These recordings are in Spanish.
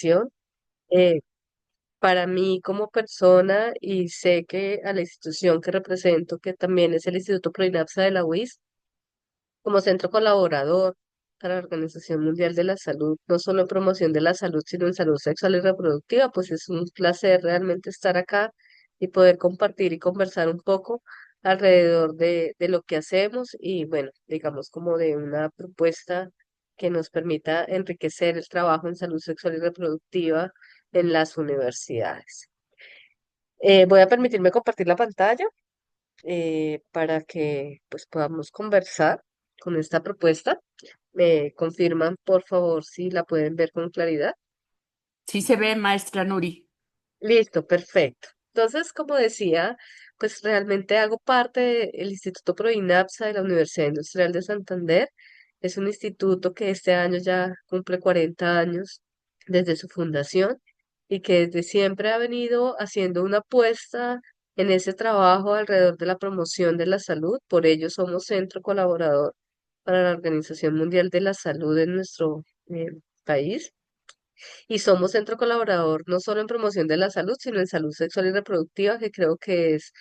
reflexión. Eh, para mí como persona y sé que a la institución que represento, que también es el Instituto Proinapsa de la UIS, como centro colaborador para la Organización Mundial de la Salud, no solo en promoción de la salud, sino en salud sexual y reproductiva, pues es un placer realmente estar acá y poder compartir y conversar un poco alrededor de lo que hacemos y bueno, digamos como de una propuesta que nos permita enriquecer el trabajo en salud sexual y reproductiva en las universidades. Voy a permitirme compartir la pantalla para que pues podamos conversar con esta propuesta. ¿Me confirman, por favor, si la pueden ver con claridad? Sí se ve, maestra Nuri. Listo, perfecto. Entonces, como decía, pues realmente hago parte del Instituto Proinapsa de la Universidad Industrial de Santander. Es un instituto que este año ya cumple 40 años desde su fundación y que desde siempre ha venido haciendo una apuesta en ese trabajo alrededor de la promoción de la salud. Por ello somos centro colaborador para la Organización Mundial de la Salud en nuestro país. Y somos centro colaborador no solo en promoción de la salud, sino en salud sexual y reproductiva, que creo que es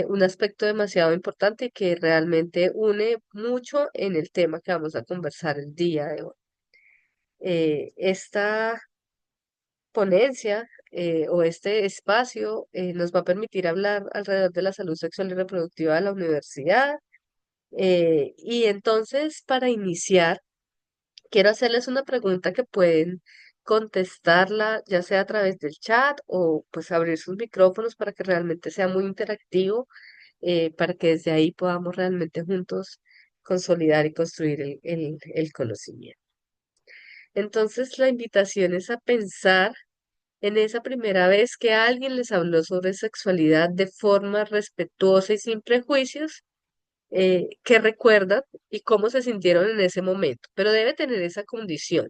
un aspecto demasiado importante y que realmente une mucho en el tema que vamos a conversar el día de hoy. Esta ponencia o este espacio nos va a permitir hablar alrededor de la salud sexual y reproductiva de la universidad. Y entonces, para iniciar, quiero hacerles una pregunta que pueden contestarla, ya sea a través del chat o pues abrir sus micrófonos para que realmente sea muy interactivo, para que desde ahí podamos realmente juntos consolidar y construir el conocimiento. Entonces, la invitación es a pensar en esa primera vez que alguien les habló sobre sexualidad de forma respetuosa y sin prejuicios, que recuerdan y cómo se sintieron en ese momento, pero debe tener esa condición.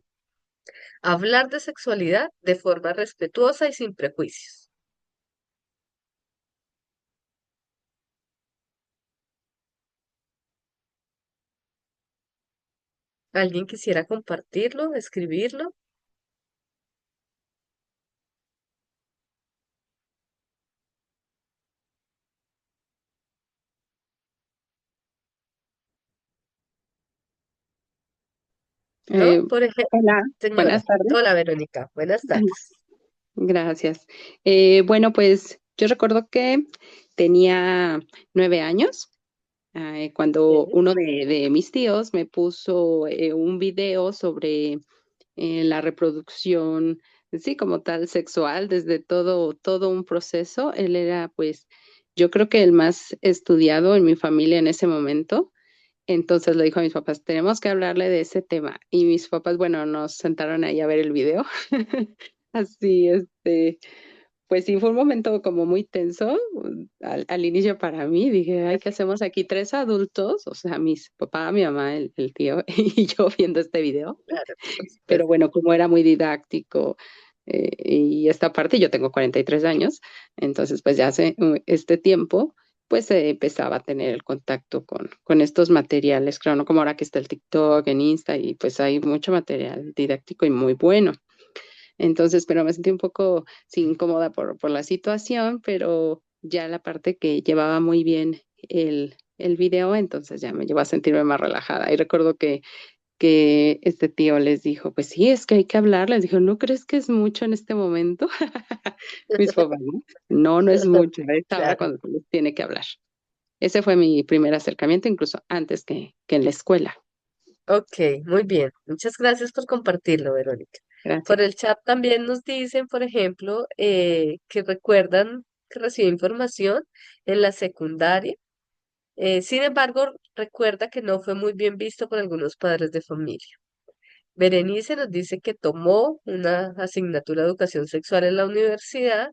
Hablar de sexualidad de forma respetuosa y sin prejuicios. ¿Alguien quisiera compartirlo, escribirlo? ¿No? Eh, Por ejemplo, Hola, señora. buenas tardes. Hola, Verónica. Buenas tardes. Gracias. Bueno, pues yo recuerdo que tenía 9 años cuando Bien. uno de mis tíos me puso un video sobre la reproducción, sí, como tal, sexual, desde todo un proceso. Él era, pues, yo creo que el más estudiado en mi familia en ese momento. Entonces le dijo a mis papás, tenemos que hablarle de ese tema. Y mis papás, bueno, nos sentaron ahí a ver el video. Así, pues sí, fue un momento como muy tenso al inicio para mí. Dije, ay, ¿qué hacemos aquí? Tres adultos, o sea, mis papá, mi mamá, el tío y yo viendo este video. Claro, por Pero supuesto. bueno, como era muy didáctico y esta parte, yo tengo 43 años, entonces pues ya hace este tiempo, pues se empezaba a tener el contacto con estos materiales, claro, no como ahora que está el TikTok, en Insta, y pues hay mucho material didáctico y muy bueno. Entonces, pero me sentí un poco sí, incómoda por la situación, pero ya la parte que llevaba muy bien el video, entonces ya me llevó a sentirme más relajada. Y recuerdo que este tío les dijo, pues sí, es que hay que hablar. Les dijo, ¿no crees que es mucho en este momento? Mis papás, ¿no? No, no es mucho, es ahora Claro. cuando se les tiene que hablar. Ese fue mi primer acercamiento, incluso antes que en la escuela. Ok, muy bien. Muchas gracias por compartirlo, Verónica. Por Gracias. el chat también nos dicen, por ejemplo, que recuerdan que recibió información en la secundaria. Sin embargo, recuerda que no fue muy bien visto por algunos padres de familia. Berenice nos dice que tomó una asignatura de educación sexual en la universidad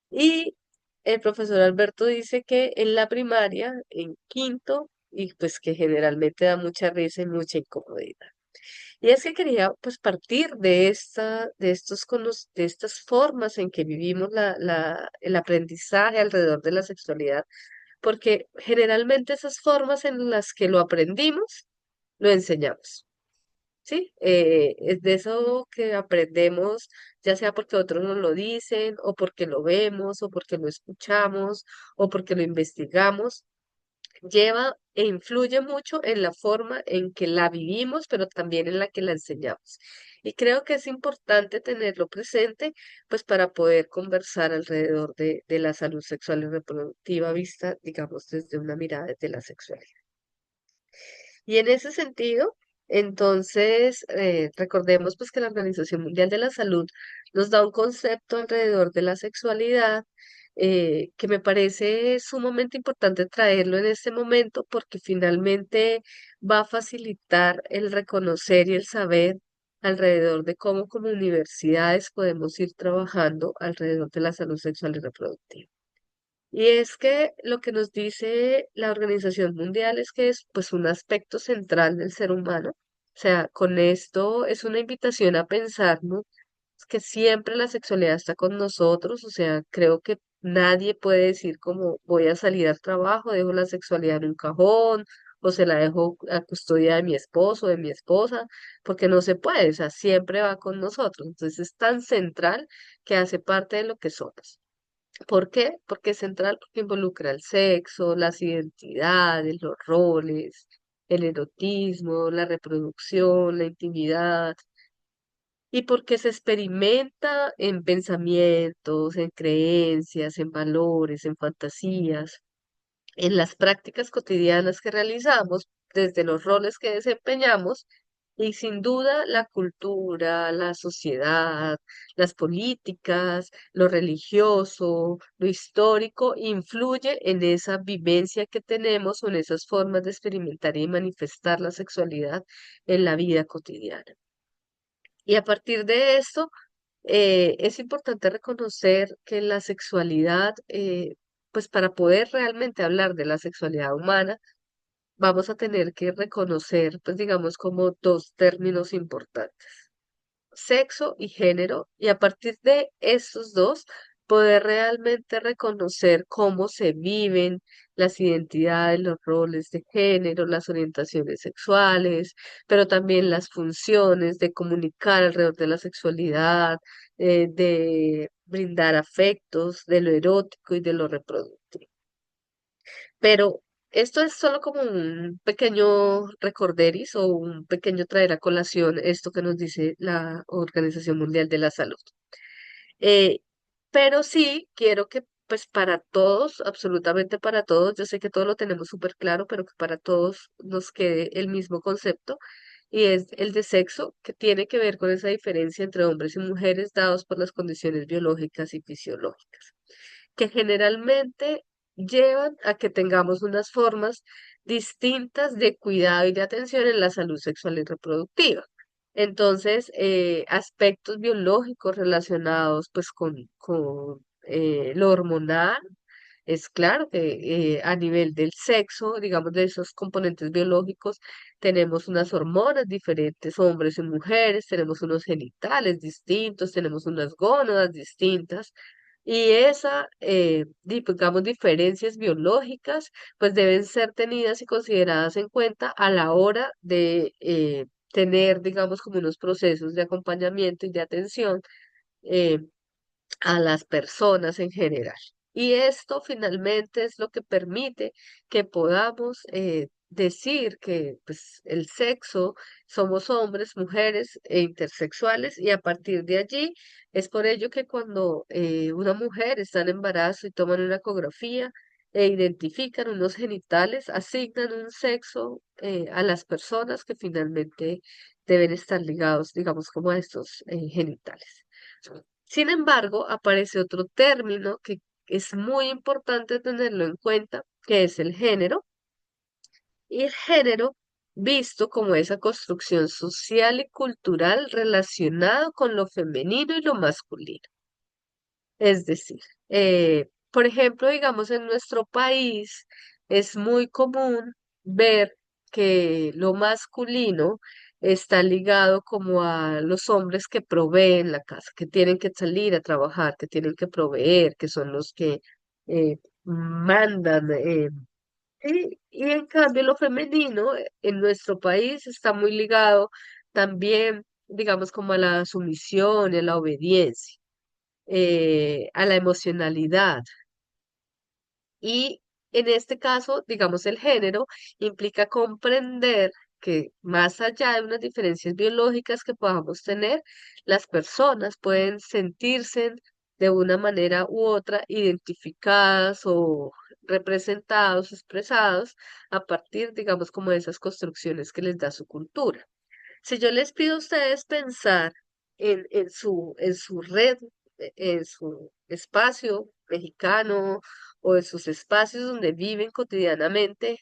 y el profesor Alberto dice que en la primaria, en quinto, y pues que generalmente da mucha risa y mucha incomodidad. Y es que quería pues partir de de estas formas en que vivimos el aprendizaje alrededor de la sexualidad, porque generalmente esas formas en las que lo aprendimos, lo enseñamos. ¿sí? Es de eso que aprendemos, ya sea porque otros nos lo dicen, o porque lo vemos, o porque lo escuchamos, o porque lo investigamos, lleva e influye mucho en la forma en que la vivimos, pero también en la que la enseñamos. Y creo que es importante tenerlo presente, pues para poder conversar alrededor de la salud sexual y reproductiva vista, digamos, desde una mirada de la sexualidad. Y en ese sentido, entonces, recordemos pues que la Organización Mundial de la Salud nos da un concepto alrededor de la sexualidad que me parece sumamente importante traerlo en este momento porque finalmente va a facilitar el reconocer y el saber alrededor de cómo como universidades podemos ir trabajando alrededor de la salud sexual y reproductiva. Y es que lo que nos dice la Organización Mundial es que es pues un aspecto central del ser humano. O sea, con esto es una invitación a pensarnos que siempre la sexualidad está con nosotros. O sea, creo que nadie puede decir como voy a salir al trabajo, dejo la sexualidad en un cajón o se la dejo a custodia de mi esposo, de mi esposa, porque no se puede. O sea, siempre va con nosotros. Entonces es tan central que hace parte de lo que somos. ¿Por qué? Porque es central, porque involucra el sexo, las identidades, los roles, el erotismo, la reproducción, la intimidad, y porque se experimenta en pensamientos, en creencias, en valores, en fantasías, en las prácticas cotidianas que realizamos, desde los roles que desempeñamos, y sin duda la cultura, la sociedad, las políticas, lo religioso, lo histórico, influye en esa vivencia que tenemos o en esas formas de experimentar y manifestar la sexualidad en la vida cotidiana. Y a partir de esto, es importante reconocer que la sexualidad, pues para poder realmente hablar de la sexualidad humana, vamos a tener que reconocer, pues digamos, como dos términos importantes: sexo y género, y a partir de estos dos, poder realmente reconocer cómo se viven las identidades, los roles de género, las orientaciones sexuales, pero también las funciones de comunicar alrededor de la sexualidad, de brindar afectos, de lo erótico y de lo reproductivo. Pero esto es solo como un pequeño recorderis o un pequeño traer a colación esto que nos dice la Organización Mundial de la Salud. Eh, pero sí quiero que pues para todos, absolutamente para todos, yo sé que todo lo tenemos súper claro, pero que para todos nos quede el mismo concepto y es el de sexo, que tiene que ver con esa diferencia entre hombres y mujeres dados por las condiciones biológicas y fisiológicas que generalmente llevan a que tengamos unas formas distintas de cuidado y de atención en la salud sexual y reproductiva. Entonces, aspectos biológicos relacionados pues con lo hormonal, es claro que a nivel del sexo, digamos, de esos componentes biológicos, tenemos unas hormonas diferentes, hombres y mujeres, tenemos unos genitales distintos, tenemos unas gónadas distintas, y esa, digamos, diferencias biológicas, pues deben ser tenidas y consideradas en cuenta a la hora de tener, digamos, como unos procesos de acompañamiento y de atención. eh, a las personas en general. Y esto finalmente es lo que permite que podamos decir que pues, el sexo somos hombres, mujeres e intersexuales y a partir de allí es por ello que cuando una mujer está en embarazo y toman una ecografía e identifican unos genitales, asignan un sexo a las personas que finalmente deben estar ligados, digamos, como a estos genitales. Sin embargo, aparece otro término que es muy importante tenerlo en cuenta, que es el género, y el género visto como esa construcción social y cultural relacionado con lo femenino y lo masculino. Es decir, por ejemplo, digamos, en nuestro país es muy común ver que lo masculino está ligado como a los hombres que proveen la casa, que tienen que salir a trabajar, que tienen que proveer, que son los que mandan. Y en cambio lo femenino en nuestro país está muy ligado también, digamos, como a la sumisión, a la obediencia, a la emocionalidad. Y en este caso, digamos, el género implica comprender que más allá de unas diferencias biológicas que podamos tener, las personas pueden sentirse de una manera u otra identificadas o representados, expresados a partir, digamos, como de esas construcciones que les da su cultura. Si yo les pido a ustedes pensar en su red, en su espacio mexicano o en sus espacios donde viven cotidianamente,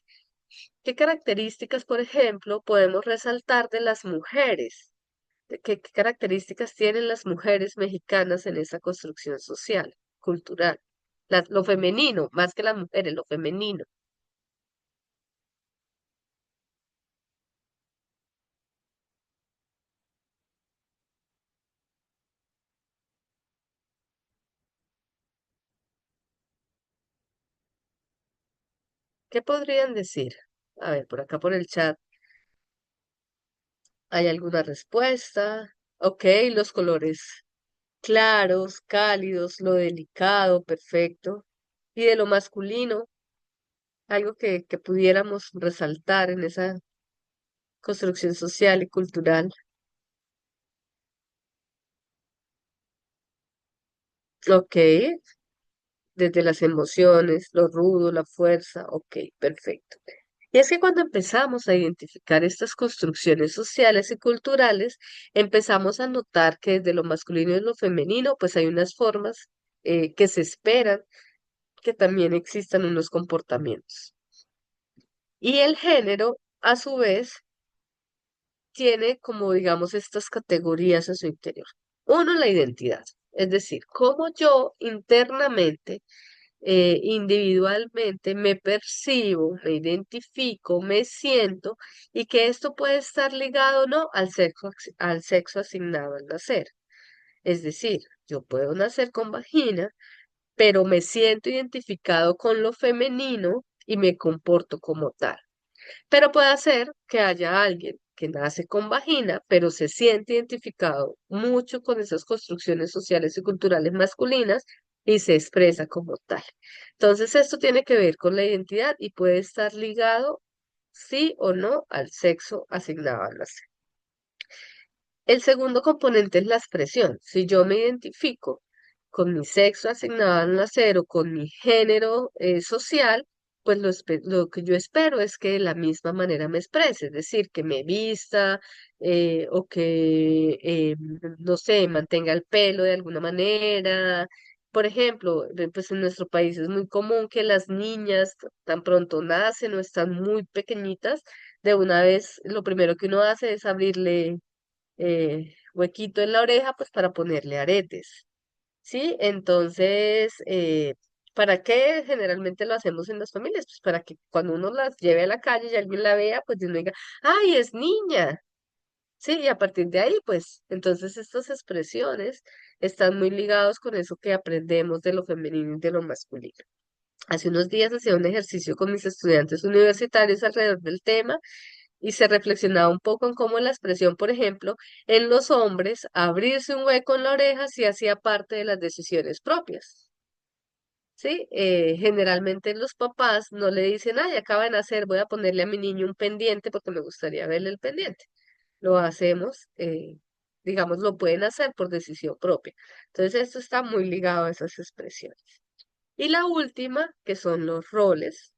¿qué características, por ejemplo, podemos resaltar de las mujeres? ¿Qué características tienen las mujeres mexicanas en esa construcción social, cultural? Lo femenino, más que las mujeres, lo femenino. ¿Qué podrían decir? A ver, por acá por el chat. ¿Hay alguna respuesta? Ok, los colores claros, cálidos, lo delicado, perfecto. Y de lo masculino, algo que pudiéramos resaltar en esa construcción social y cultural. Ok, desde las emociones, lo rudo, la fuerza. Ok, perfecto. Y es que cuando empezamos a identificar estas construcciones sociales y culturales, empezamos a notar que desde lo masculino y lo femenino, pues hay unas formas que se esperan que también existan unos comportamientos. Y el género, a su vez, tiene como, digamos, estas categorías a su interior. Uno, la identidad, es decir, cómo yo internamente, individualmente, me percibo, me identifico, me siento, y que esto puede estar ligado o no al sexo asignado al nacer. Es decir, yo puedo nacer con vagina, pero me siento identificado con lo femenino y me comporto como tal. Pero puede ser que haya alguien que nace con vagina, pero se siente identificado mucho con esas construcciones sociales y culturales masculinas y se expresa como tal. Entonces, esto tiene que ver con la identidad y puede estar ligado, sí o no, al sexo asignado al nacer. El segundo componente es la expresión. Si yo me identifico con mi sexo asignado al nacer o con mi género social, pues lo que yo espero es que de la misma manera me exprese, es decir, que me vista o que, no sé, mantenga el pelo de alguna manera. Por ejemplo, pues en nuestro país es muy común que las niñas tan pronto nacen o están muy pequeñitas, de una vez lo primero que uno hace es abrirle huequito en la oreja, pues para ponerle aretes, ¿sí? Entonces, ¿para qué generalmente lo hacemos en las familias? Pues para que cuando uno las lleve a la calle y alguien la vea, pues uno diga, ¡ay, es niña! Sí, y a partir de ahí, pues, entonces estas expresiones están muy ligados con eso que aprendemos de lo femenino y de lo masculino. Hace unos días hacía un ejercicio con mis estudiantes universitarios alrededor del tema y se reflexionaba un poco en cómo la expresión, por ejemplo, en los hombres, abrirse un hueco en la oreja sí hacía parte de las decisiones propias. ¿Sí? Generalmente los papás no le dicen, ay, acaba de nacer, voy a ponerle a mi niño un pendiente porque me gustaría verle el pendiente. Lo hacemos, digamos, lo pueden hacer por decisión propia. Entonces, esto está muy ligado a esas expresiones. Y la última, que son los roles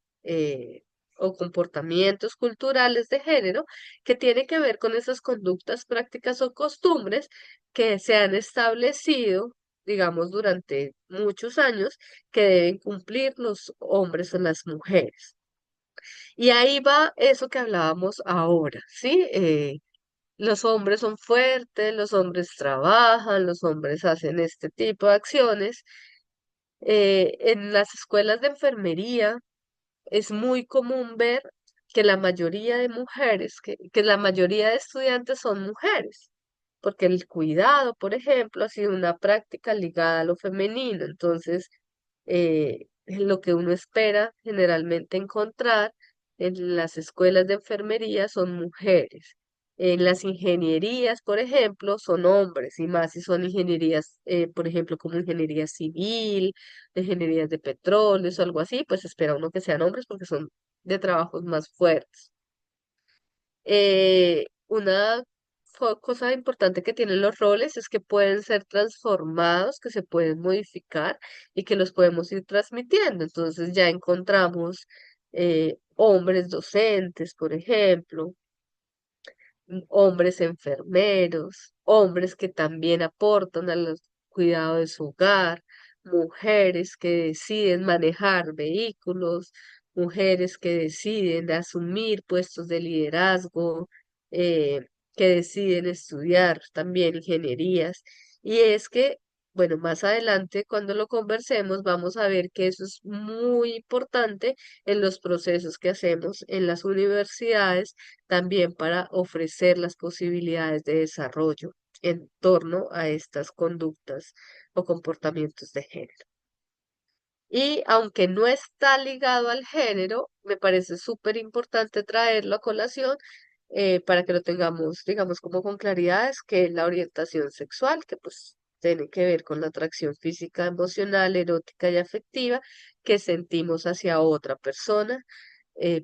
o comportamientos culturales de género, que tiene que ver con esas conductas, prácticas o costumbres que se han establecido, digamos, durante muchos años, que deben cumplir los hombres o las mujeres. Y ahí va eso que hablábamos ahora, ¿sí? Los hombres son fuertes, los hombres trabajan, los hombres hacen este tipo de acciones en las escuelas de enfermería es muy común ver que la mayoría de mujeres, que la mayoría de estudiantes son mujeres, porque el cuidado, por ejemplo, ha sido una práctica ligada a lo femenino. Entonces, lo que uno espera generalmente encontrar en las escuelas de enfermería son mujeres. En las ingenierías, por ejemplo, son hombres, y más si son ingenierías, por ejemplo, como ingeniería civil, ingenierías de petróleo, o algo así, pues espera uno que sean hombres porque son de trabajos más fuertes. Una cosa importante que tienen los roles es que pueden ser transformados, que se pueden modificar y que los podemos ir transmitiendo. Entonces ya encontramos hombres docentes, por ejemplo, hombres enfermeros, hombres que también aportan al cuidado de su hogar, mujeres que deciden manejar vehículos, mujeres que deciden asumir puestos de liderazgo, eh, que deciden estudiar también ingenierías. Y es que, bueno, más adelante cuando lo conversemos vamos a ver que eso es muy importante en los procesos que hacemos en las universidades también para ofrecer las posibilidades de desarrollo en torno a estas conductas o comportamientos de género. Y aunque no está ligado al género, me parece súper importante traerlo a colación para que lo tengamos, digamos, como con claridad, es que la orientación sexual, que pues tiene que ver con la atracción física, emocional, erótica y afectiva que sentimos hacia otra persona,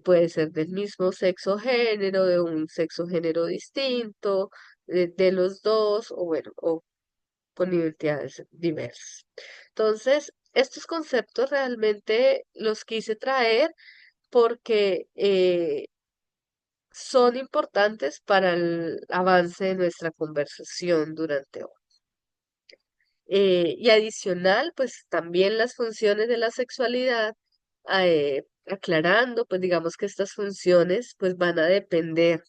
puede ser del mismo sexo género, de un sexo género distinto, de los dos, o bueno, o con identidades diversas. Entonces, estos conceptos realmente los quise traer porque son importantes para el avance de nuestra conversación durante hoy. Y adicional, pues también las funciones de la sexualidad, aclarando, pues digamos que estas funciones pues van a depender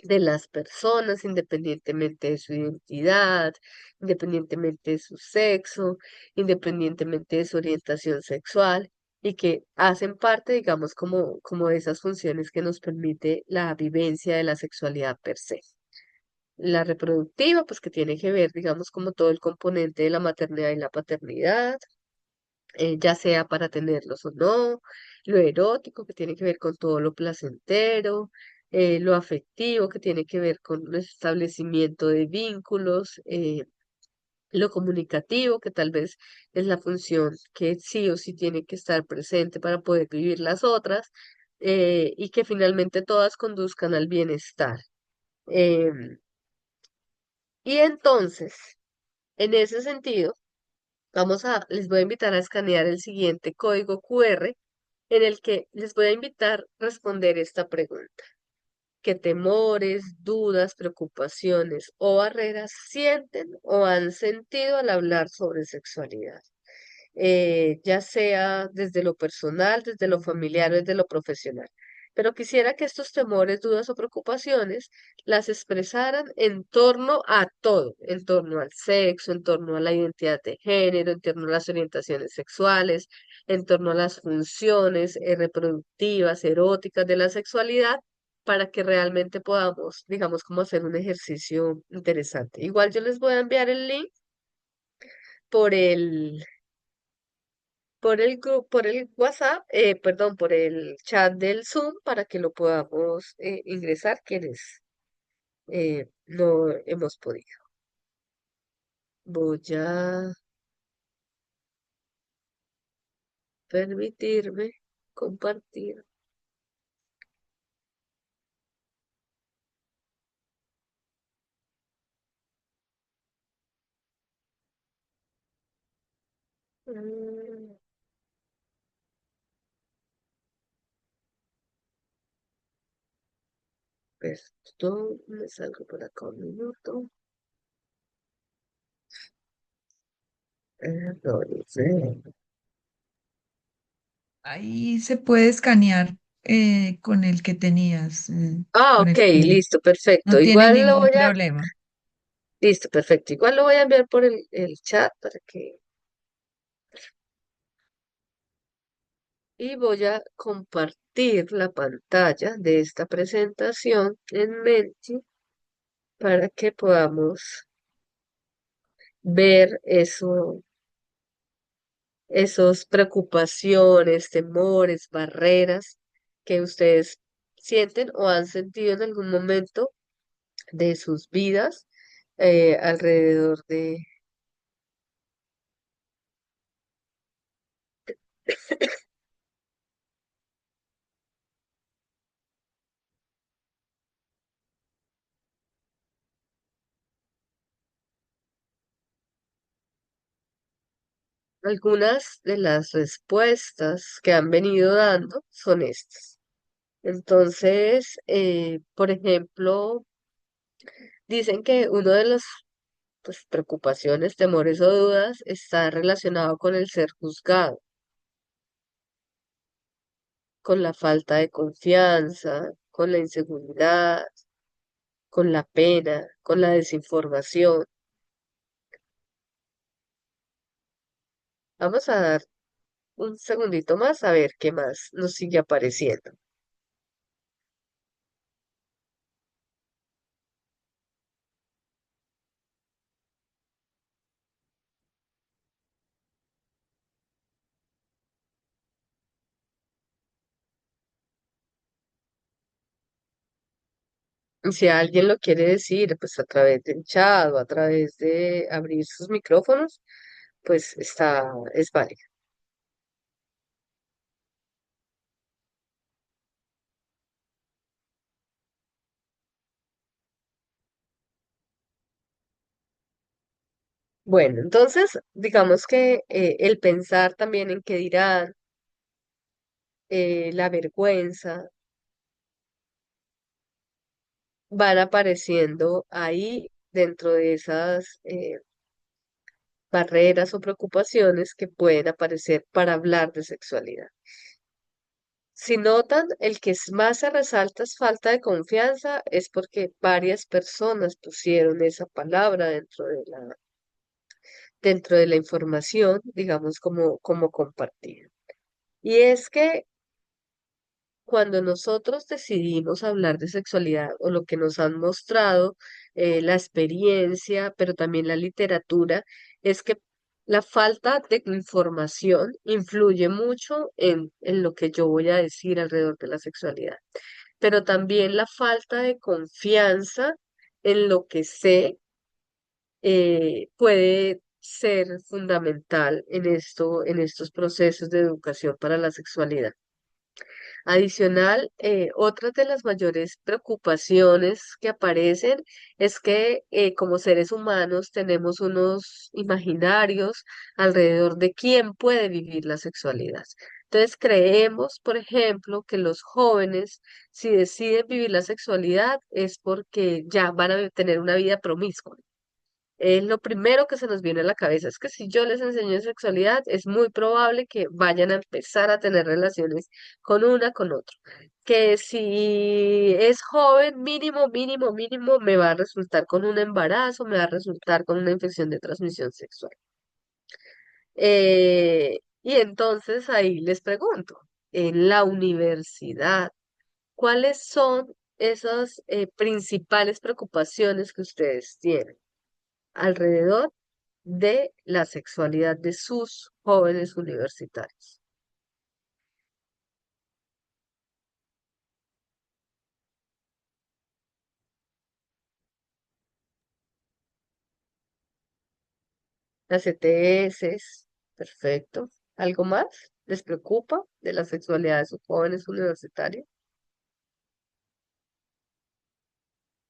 de las personas, independientemente de su identidad, independientemente de su sexo, independientemente de su orientación sexual, y que hacen parte, digamos, como de esas funciones que nos permite la vivencia de la sexualidad per se. La reproductiva, pues que tiene que ver, digamos, como todo el componente de la maternidad y la paternidad, ya sea para tenerlos o no, lo erótico que tiene que ver con todo lo placentero, lo afectivo que tiene que ver con el establecimiento de vínculos, lo comunicativo que tal vez es la función que sí o sí tiene que estar presente para poder vivir las otras, y que finalmente todas conduzcan al bienestar. Em, y entonces, en ese sentido, les voy a invitar a escanear el siguiente código QR en el que les voy a invitar a responder esta pregunta. ¿Qué temores, dudas, preocupaciones o barreras sienten o han sentido al hablar sobre sexualidad? Ya sea desde lo personal, desde lo familiar o desde lo profesional. Pero quisiera que estos temores, dudas o preocupaciones las expresaran en torno a todo, en torno al sexo, en torno a la identidad de género, en torno a las orientaciones sexuales, en torno a las funciones reproductivas, eróticas de la sexualidad, para que realmente podamos, digamos, como hacer un ejercicio interesante. Igual yo les voy a enviar el link por por el WhatsApp, perdón, por el chat del Zoom para que lo podamos ingresar quienes no hemos podido. Voy a permitirme compartir. Mm, Esto me salgo por acá un minuto. No dice. Ahí se puede escanear con el que tenías, Ah, con ok, el que listo, perfecto. no tiene Igual lo ningún voy a, problema. listo, perfecto. Igual lo voy a enviar por el chat para que, y voy a compartir la pantalla de esta presentación en Menti para que podamos ver esos preocupaciones, temores, barreras que ustedes sienten o han sentido en algún momento de sus vidas alrededor de algunas de las respuestas que han venido dando son estas. Entonces, por ejemplo, dicen que uno de los pues, preocupaciones, temores o dudas está relacionado con el ser juzgado, con la falta de confianza, con la inseguridad, con la pena, con la desinformación. Vamos a dar un segundito más a ver qué más nos sigue apareciendo. Y si alguien lo quiere decir, pues a través del chat o a través de abrir sus micrófonos, pues es válido. Bueno, entonces, digamos que el pensar también en qué dirán, la vergüenza, van apareciendo ahí dentro de esas barreras o preocupaciones que pueden aparecer para hablar de sexualidad. Si notan, el que más se resalta es falta de confianza, es porque varias personas pusieron esa palabra dentro de la información, digamos, como compartida. Y es que cuando nosotros decidimos hablar de sexualidad o lo que nos han mostrado, la experiencia, pero también la literatura, es que la falta de información influye mucho en lo que yo voy a decir alrededor de la sexualidad, pero también la falta de confianza en lo que sé puede ser fundamental en estos procesos de educación para la sexualidad. Adicional, otra de las mayores preocupaciones que aparecen es que como seres humanos tenemos unos imaginarios alrededor de quién puede vivir la sexualidad. Entonces creemos, por ejemplo, que los jóvenes, si deciden vivir la sexualidad, es porque ya van a tener una vida promiscua. Es lo primero que se nos viene a la cabeza. Es que si yo les enseño de sexualidad, es muy probable que vayan a empezar a tener relaciones con una, con otro. Que si es joven, mínimo, mínimo, mínimo, me va a resultar con un embarazo, me va a resultar con una infección de transmisión sexual. Y entonces ahí les pregunto, en la universidad, ¿cuáles son esas principales preocupaciones que ustedes tienen alrededor de la sexualidad de sus jóvenes universitarios? Las ETS, perfecto. ¿Algo más les preocupa de la sexualidad de sus jóvenes universitarios?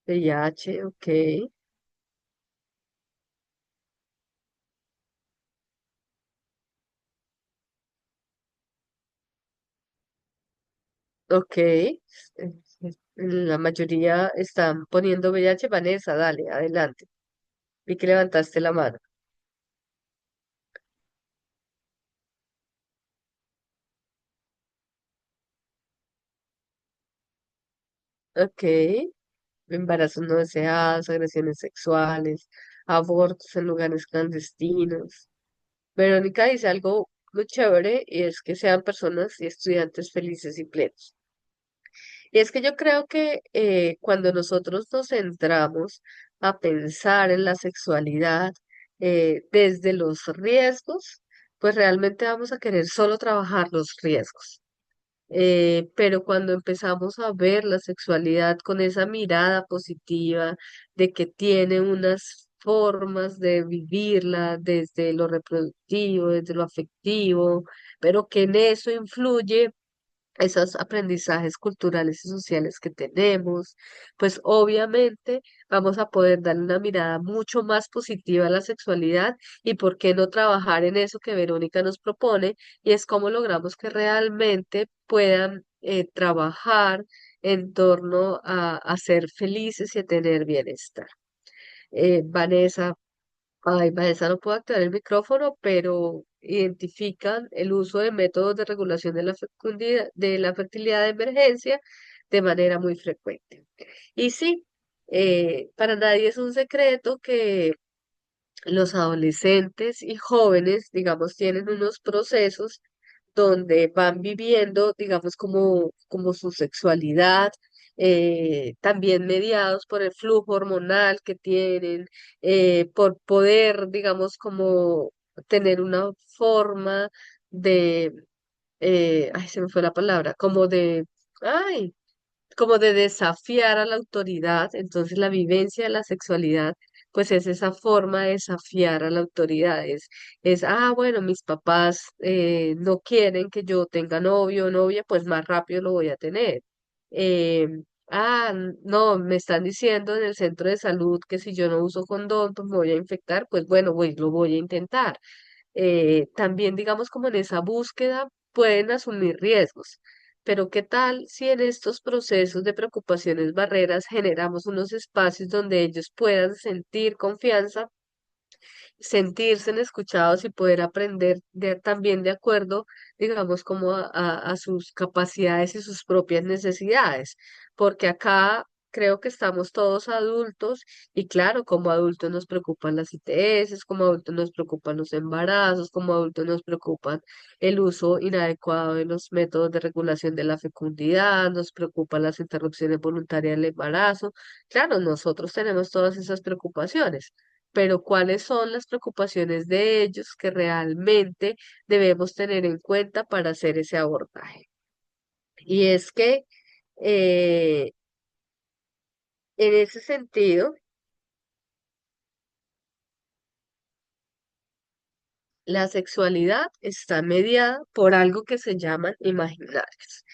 VIH, ok, ok. La mayoría están poniendo VIH. Vanessa, dale, adelante. Vi que levantaste la mano. Ok, embarazos no deseados, agresiones sexuales, abortos en lugares clandestinos. Verónica dice algo muy chévere y es que sean personas y estudiantes felices y plenos. Y es que yo creo que cuando nosotros nos centramos a pensar en la sexualidad desde los riesgos, pues realmente vamos a querer solo trabajar los riesgos. Pero cuando empezamos a ver la sexualidad con esa mirada positiva de que tiene unas formas de vivirla desde lo reproductivo, desde lo afectivo, pero que en eso influye esos aprendizajes culturales y sociales que tenemos, pues obviamente vamos a poder darle una mirada mucho más positiva a la sexualidad y por qué no trabajar en eso que Verónica nos propone y es cómo logramos que realmente puedan trabajar en torno a ser felices y a tener bienestar. Vanessa, ay, Vanessa no puedo activar el micrófono, pero identifican el uso de métodos de regulación de la fecundidad, de la fertilidad de emergencia de manera muy frecuente. Y sí, para nadie es un secreto que los adolescentes y jóvenes, digamos, tienen unos procesos donde van viviendo, digamos, como su sexualidad, también mediados por el flujo hormonal que tienen, por poder, digamos, como tener una forma de, ay, se me fue la palabra, ay, como de desafiar a la autoridad. Entonces la vivencia de la sexualidad, pues es esa forma de desafiar a la autoridad. Bueno, mis papás no quieren que yo tenga novio o novia, pues más rápido lo voy a tener. Eh, no, me están diciendo en el centro de salud que si yo no uso condón, pues me voy a infectar, pues bueno, pues lo voy a intentar. También, digamos, como en esa búsqueda pueden asumir riesgos. Pero ¿qué tal si en estos procesos de preocupaciones, barreras, generamos unos espacios donde ellos puedan sentir confianza, sentirse escuchados y poder aprender también de acuerdo, digamos, como a sus capacidades y sus propias necesidades? Porque acá creo que estamos todos adultos y claro, como adultos nos preocupan las ITS, como adultos nos preocupan los embarazos, como adultos nos preocupan el uso inadecuado de los métodos de regulación de la fecundidad, nos preocupan las interrupciones voluntarias del embarazo. Claro, nosotros tenemos todas esas preocupaciones, pero cuáles son las preocupaciones de ellos que realmente debemos tener en cuenta para hacer ese abordaje. Y es que eh, en ese sentido, la sexualidad está mediada por algo que se llaman imaginarios.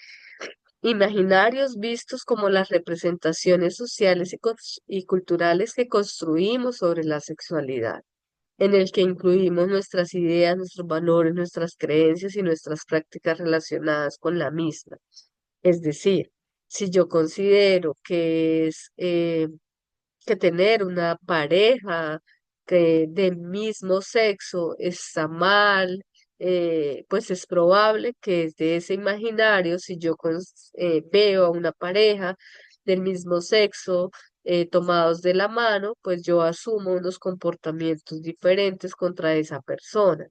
Imaginarios vistos como las representaciones sociales y culturales que construimos sobre la sexualidad, en el que incluimos nuestras ideas, nuestros valores, nuestras creencias y nuestras prácticas relacionadas con la misma. Es decir, si yo considero que tener una pareja del mismo sexo está mal, pues es probable que desde ese imaginario, si yo veo a una pareja del mismo sexo, tomados de la mano, pues yo asumo unos comportamientos diferentes contra esa persona,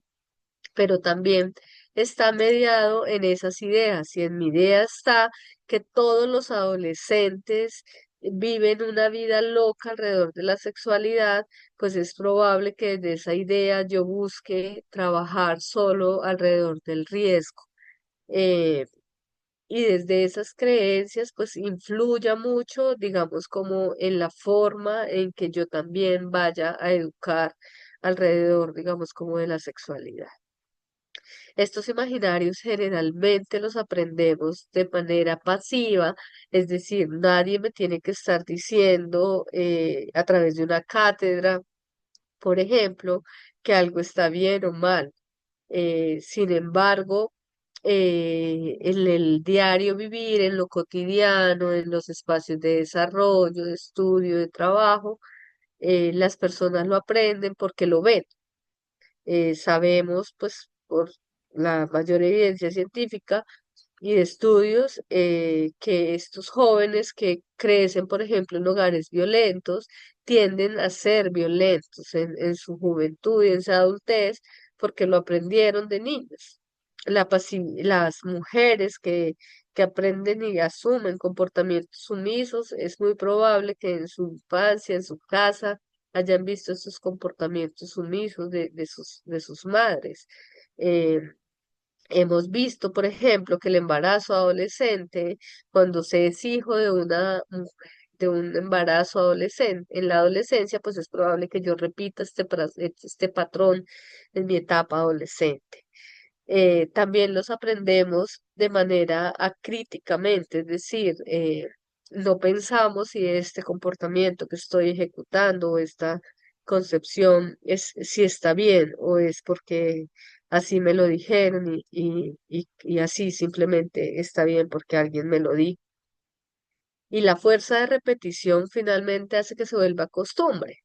pero también está mediado en esas ideas y en mi idea está que todos los adolescentes viven una vida loca alrededor de la sexualidad, pues es probable que desde esa idea yo busque trabajar solo alrededor del riesgo. eh, y desde esas creencias, pues influya mucho, digamos, como en la forma en que yo también vaya a educar alrededor, digamos, como de la sexualidad. Estos imaginarios generalmente los aprendemos de manera pasiva, es decir, nadie me tiene que estar diciendo a través de una cátedra, por ejemplo, que algo está bien o mal. Sin embargo, en el diario vivir, en lo cotidiano, en los espacios de desarrollo, de estudio, de trabajo, las personas lo aprenden porque lo ven. Sabemos, pues, por la mayor evidencia científica y de estudios, que estos jóvenes que crecen, por ejemplo, en hogares violentos, tienden a ser violentos en su juventud y en su adultez porque lo aprendieron de niños. Las mujeres que aprenden y asumen comportamientos sumisos, es muy probable que en su infancia, en su casa, hayan visto estos comportamientos sumisos de sus madres. Eh, Hemos visto, por ejemplo, que el embarazo adolescente, cuando se es hijo de de un embarazo adolescente, en la adolescencia, pues es probable que yo repita este patrón en mi etapa adolescente. También los aprendemos de manera acríticamente, es decir, no pensamos si este comportamiento que estoy ejecutando o esta concepción si está bien o es porque así me lo dijeron y así simplemente está bien porque alguien me lo dijo. Y la fuerza de repetición finalmente hace que se vuelva costumbre.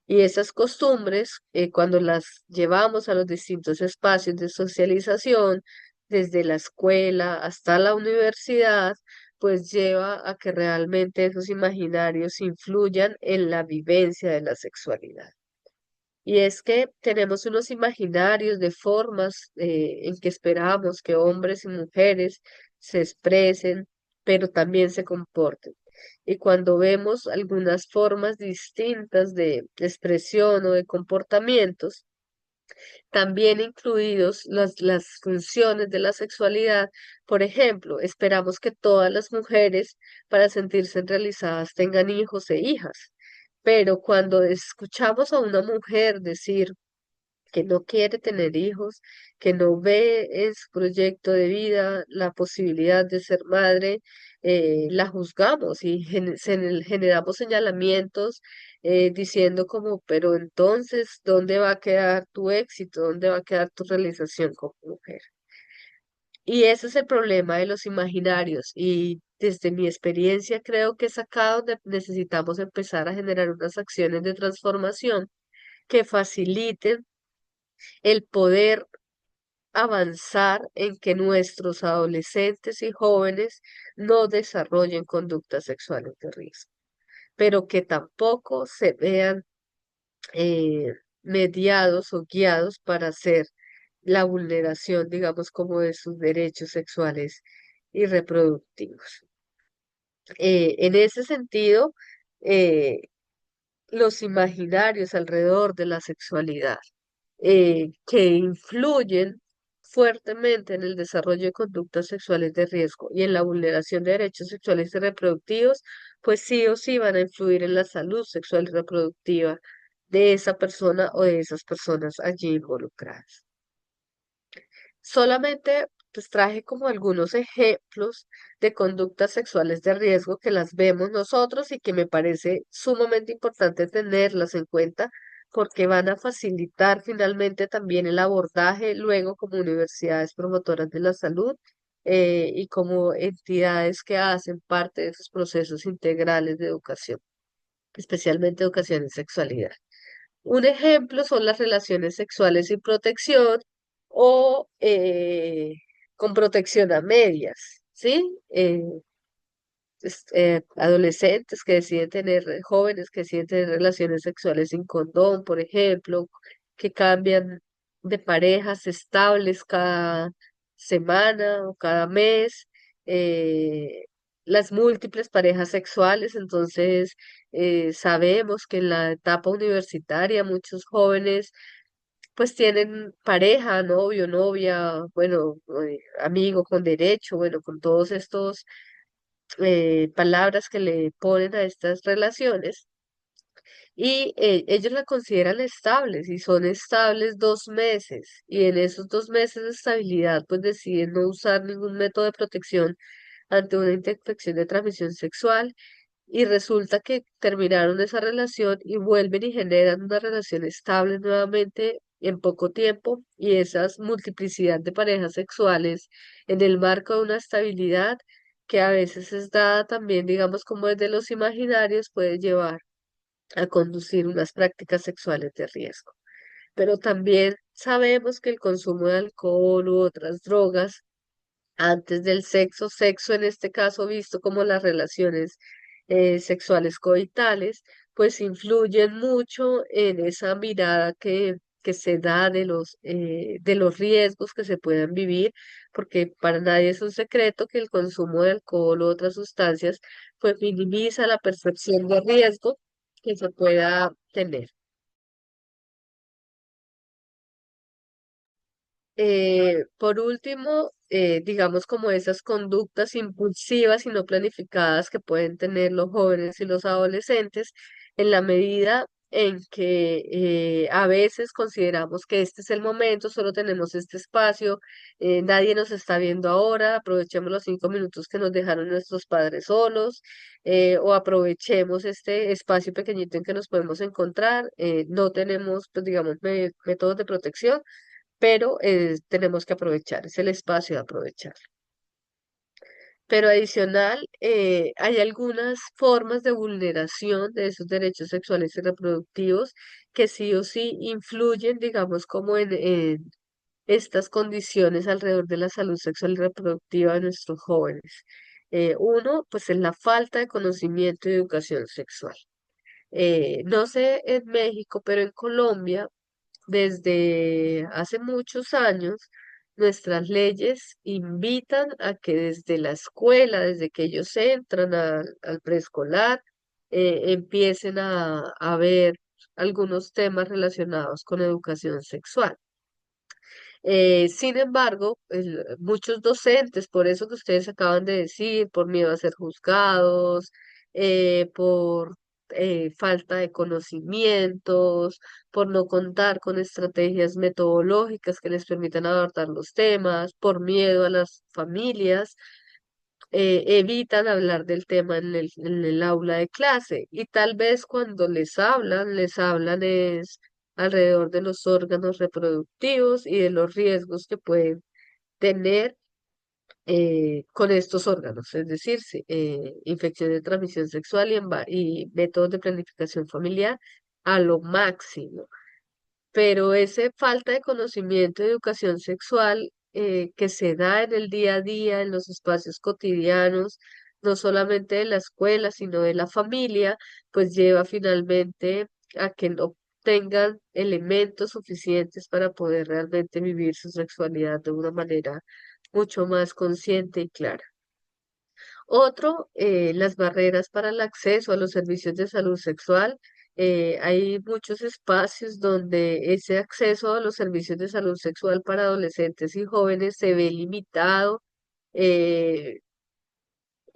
Y esas costumbres, cuando las llevamos a los distintos espacios de socialización, desde la escuela hasta la universidad, pues lleva a que realmente esos imaginarios influyan en la vivencia de la sexualidad. Y es que tenemos unos imaginarios de formas en que esperamos que hombres y mujeres se expresen, pero también se comporten. Y cuando vemos algunas formas distintas de expresión o de comportamientos, también incluidos las funciones de la sexualidad, por ejemplo, esperamos que todas las mujeres para sentirse realizadas tengan hijos e hijas. Pero cuando escuchamos a una mujer decir que no quiere tener hijos, que no ve en su proyecto de vida la posibilidad de ser madre, la juzgamos y generamos señalamientos diciendo como, pero entonces, ¿dónde va a quedar tu éxito? ¿Dónde va a quedar tu realización como mujer? Y ese es el problema de los imaginarios y desde mi experiencia creo que es acá donde necesitamos empezar a generar unas acciones de transformación que faciliten el poder avanzar en que nuestros adolescentes y jóvenes no desarrollen conductas sexuales de riesgo, pero que tampoco se vean mediados o guiados para hacer la vulneración, digamos, como de sus derechos sexuales y reproductivos. En ese sentido, eh, los imaginarios alrededor de la sexualidad que influyen fuertemente en el desarrollo de conductas sexuales de riesgo y en la vulneración de derechos sexuales y reproductivos, pues sí o sí van a influir en la salud sexual y reproductiva de esa persona o de esas personas allí involucradas. Solamente pues traje como algunos ejemplos de conductas sexuales de riesgo que las vemos nosotros y que me parece sumamente importante tenerlas en cuenta porque van a facilitar finalmente también el abordaje luego como universidades promotoras de la salud y como entidades que hacen parte de esos procesos integrales de educación, especialmente educación en sexualidad. Un ejemplo son las relaciones sexuales sin protección o con protección a medias, ¿sí? Adolescentes que deciden tener, jóvenes que deciden tener relaciones sexuales sin condón, por ejemplo, que cambian de parejas estables cada semana o cada mes, eh, las múltiples parejas sexuales, entonces sabemos que en la etapa universitaria muchos jóvenes pues tienen pareja, novio, novia, bueno, amigo con derecho, bueno, con todos estos palabras que le ponen a estas relaciones y ellos la consideran estables y son estables 2 meses y en esos 2 meses de estabilidad pues deciden no usar ningún método de protección ante una infección de transmisión sexual y resulta que terminaron esa relación y vuelven y generan una relación estable nuevamente en poco tiempo y esas multiplicidad de parejas sexuales en el marco de una estabilidad que a veces es dada también, digamos, como desde los imaginarios, puede llevar a conducir unas prácticas sexuales de riesgo. Pero también sabemos que el consumo de alcohol u otras drogas antes del sexo, sexo en este caso visto como las relaciones sexuales coitales, pues influyen mucho en esa mirada que se da de los riesgos que se puedan vivir, porque para nadie es un secreto que el consumo de alcohol u otras sustancias pues minimiza la percepción de riesgo que se pueda tener. Por último, digamos como esas conductas impulsivas y no planificadas que pueden tener los jóvenes y los adolescentes en la medida en que a veces consideramos que este es el momento, solo tenemos este espacio, nadie nos está viendo ahora, aprovechemos los 5 minutos que nos dejaron nuestros padres solos, o aprovechemos este espacio pequeñito en que nos podemos encontrar, no tenemos, pues digamos, métodos de protección, pero tenemos que aprovechar, es el espacio de aprovechar. Pero adicional, hay algunas formas de vulneración de esos derechos sexuales y reproductivos que sí o sí influyen, digamos, como en estas condiciones alrededor de la salud sexual y reproductiva de nuestros jóvenes. Uno, pues es la falta de conocimiento y educación sexual. No sé en México, pero en Colombia desde hace muchos años, nuestras leyes invitan a que desde la escuela, desde que ellos entran al preescolar, empiecen a ver algunos temas relacionados con educación sexual. Sin embargo, muchos docentes, por eso que ustedes acaban de decir, por miedo a ser juzgados, por falta de conocimientos, por no contar con estrategias metodológicas que les permitan abordar los temas, por miedo a las familias, evitan hablar del tema en el aula de clase y tal vez cuando les hablan es alrededor de los órganos reproductivos y de los riesgos que pueden tener con estos órganos, es decir, infección de transmisión sexual y métodos de planificación familiar a lo máximo, pero esa falta de conocimiento de educación sexual que se da en el día a día, en los espacios cotidianos, no solamente de la escuela, sino de la familia, pues lleva finalmente a que no tengan elementos suficientes para poder realmente vivir su sexualidad de una manera mucho más consciente y clara. Otro, las barreras para el acceso a los servicios de salud sexual. Hay muchos espacios donde ese acceso a los servicios de salud sexual para adolescentes y jóvenes se ve limitado. Eh,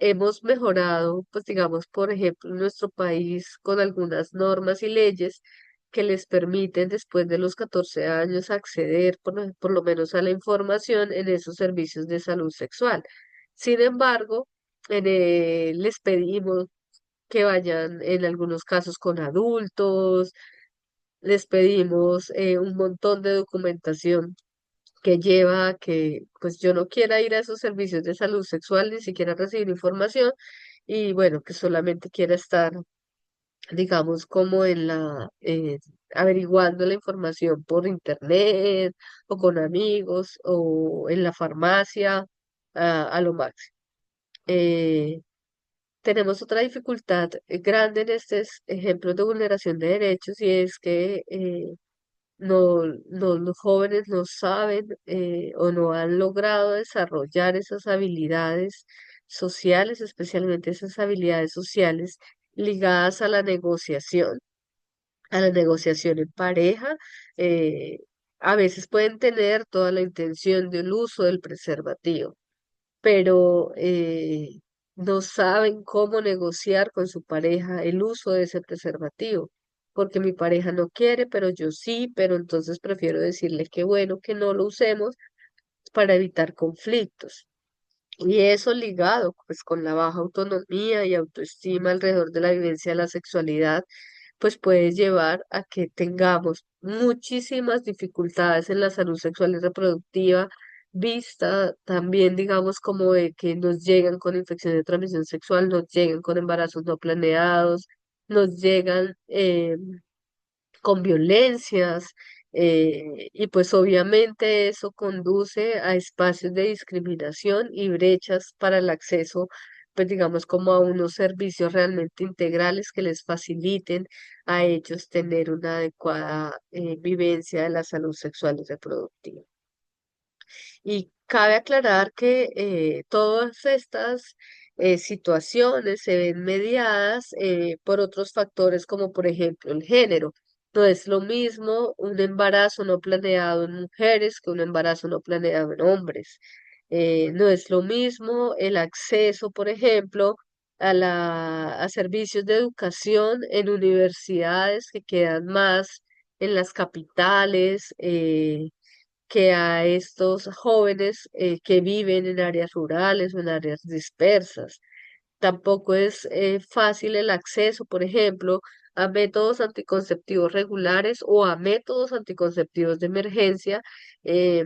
Hemos mejorado, pues digamos, por ejemplo, en nuestro país con algunas normas y leyes que les permiten después de los 14 años acceder por lo menos a la información en esos servicios de salud sexual. Sin embargo, les pedimos que vayan en algunos casos con adultos, les pedimos un montón de documentación que lleva a que pues yo no quiera ir a esos servicios de salud sexual, ni siquiera recibir información y bueno, que solamente quiera estar, digamos, como averiguando la información por internet o con amigos o en la farmacia a lo máximo. Eh, Tenemos otra dificultad grande en estos ejemplos de vulneración de derechos y es que los jóvenes no saben o no han logrado desarrollar esas habilidades sociales, especialmente esas habilidades sociales ligadas a la negociación en pareja. eh, a veces pueden tener toda la intención del uso del preservativo, pero no saben cómo negociar con su pareja el uso de ese preservativo, porque mi pareja no quiere, pero yo sí, pero entonces prefiero decirle que bueno, que no lo usemos para evitar conflictos. Y eso ligado pues con la baja autonomía y autoestima alrededor de la vivencia de la sexualidad, pues puede llevar a que tengamos muchísimas dificultades en la salud sexual y reproductiva, vista también, digamos, como de que nos llegan con infecciones de transmisión sexual, nos llegan con embarazos no planeados, nos llegan con violencias, y pues obviamente eso conduce a espacios de discriminación y brechas para el acceso, pues digamos como a unos servicios realmente integrales que les faciliten a ellos tener una adecuada vivencia de la salud sexual y reproductiva. Y cabe aclarar que todas estas situaciones se ven mediadas por otros factores como por ejemplo el género. No es lo mismo un embarazo no planeado en mujeres que un embarazo no planeado en hombres. No es lo mismo el acceso, por ejemplo, a servicios de educación en universidades que quedan más en las capitales, que a estos jóvenes que viven en áreas rurales o en áreas dispersas. Tampoco es fácil el acceso, por ejemplo, a métodos anticonceptivos regulares o a métodos anticonceptivos de emergencia eh,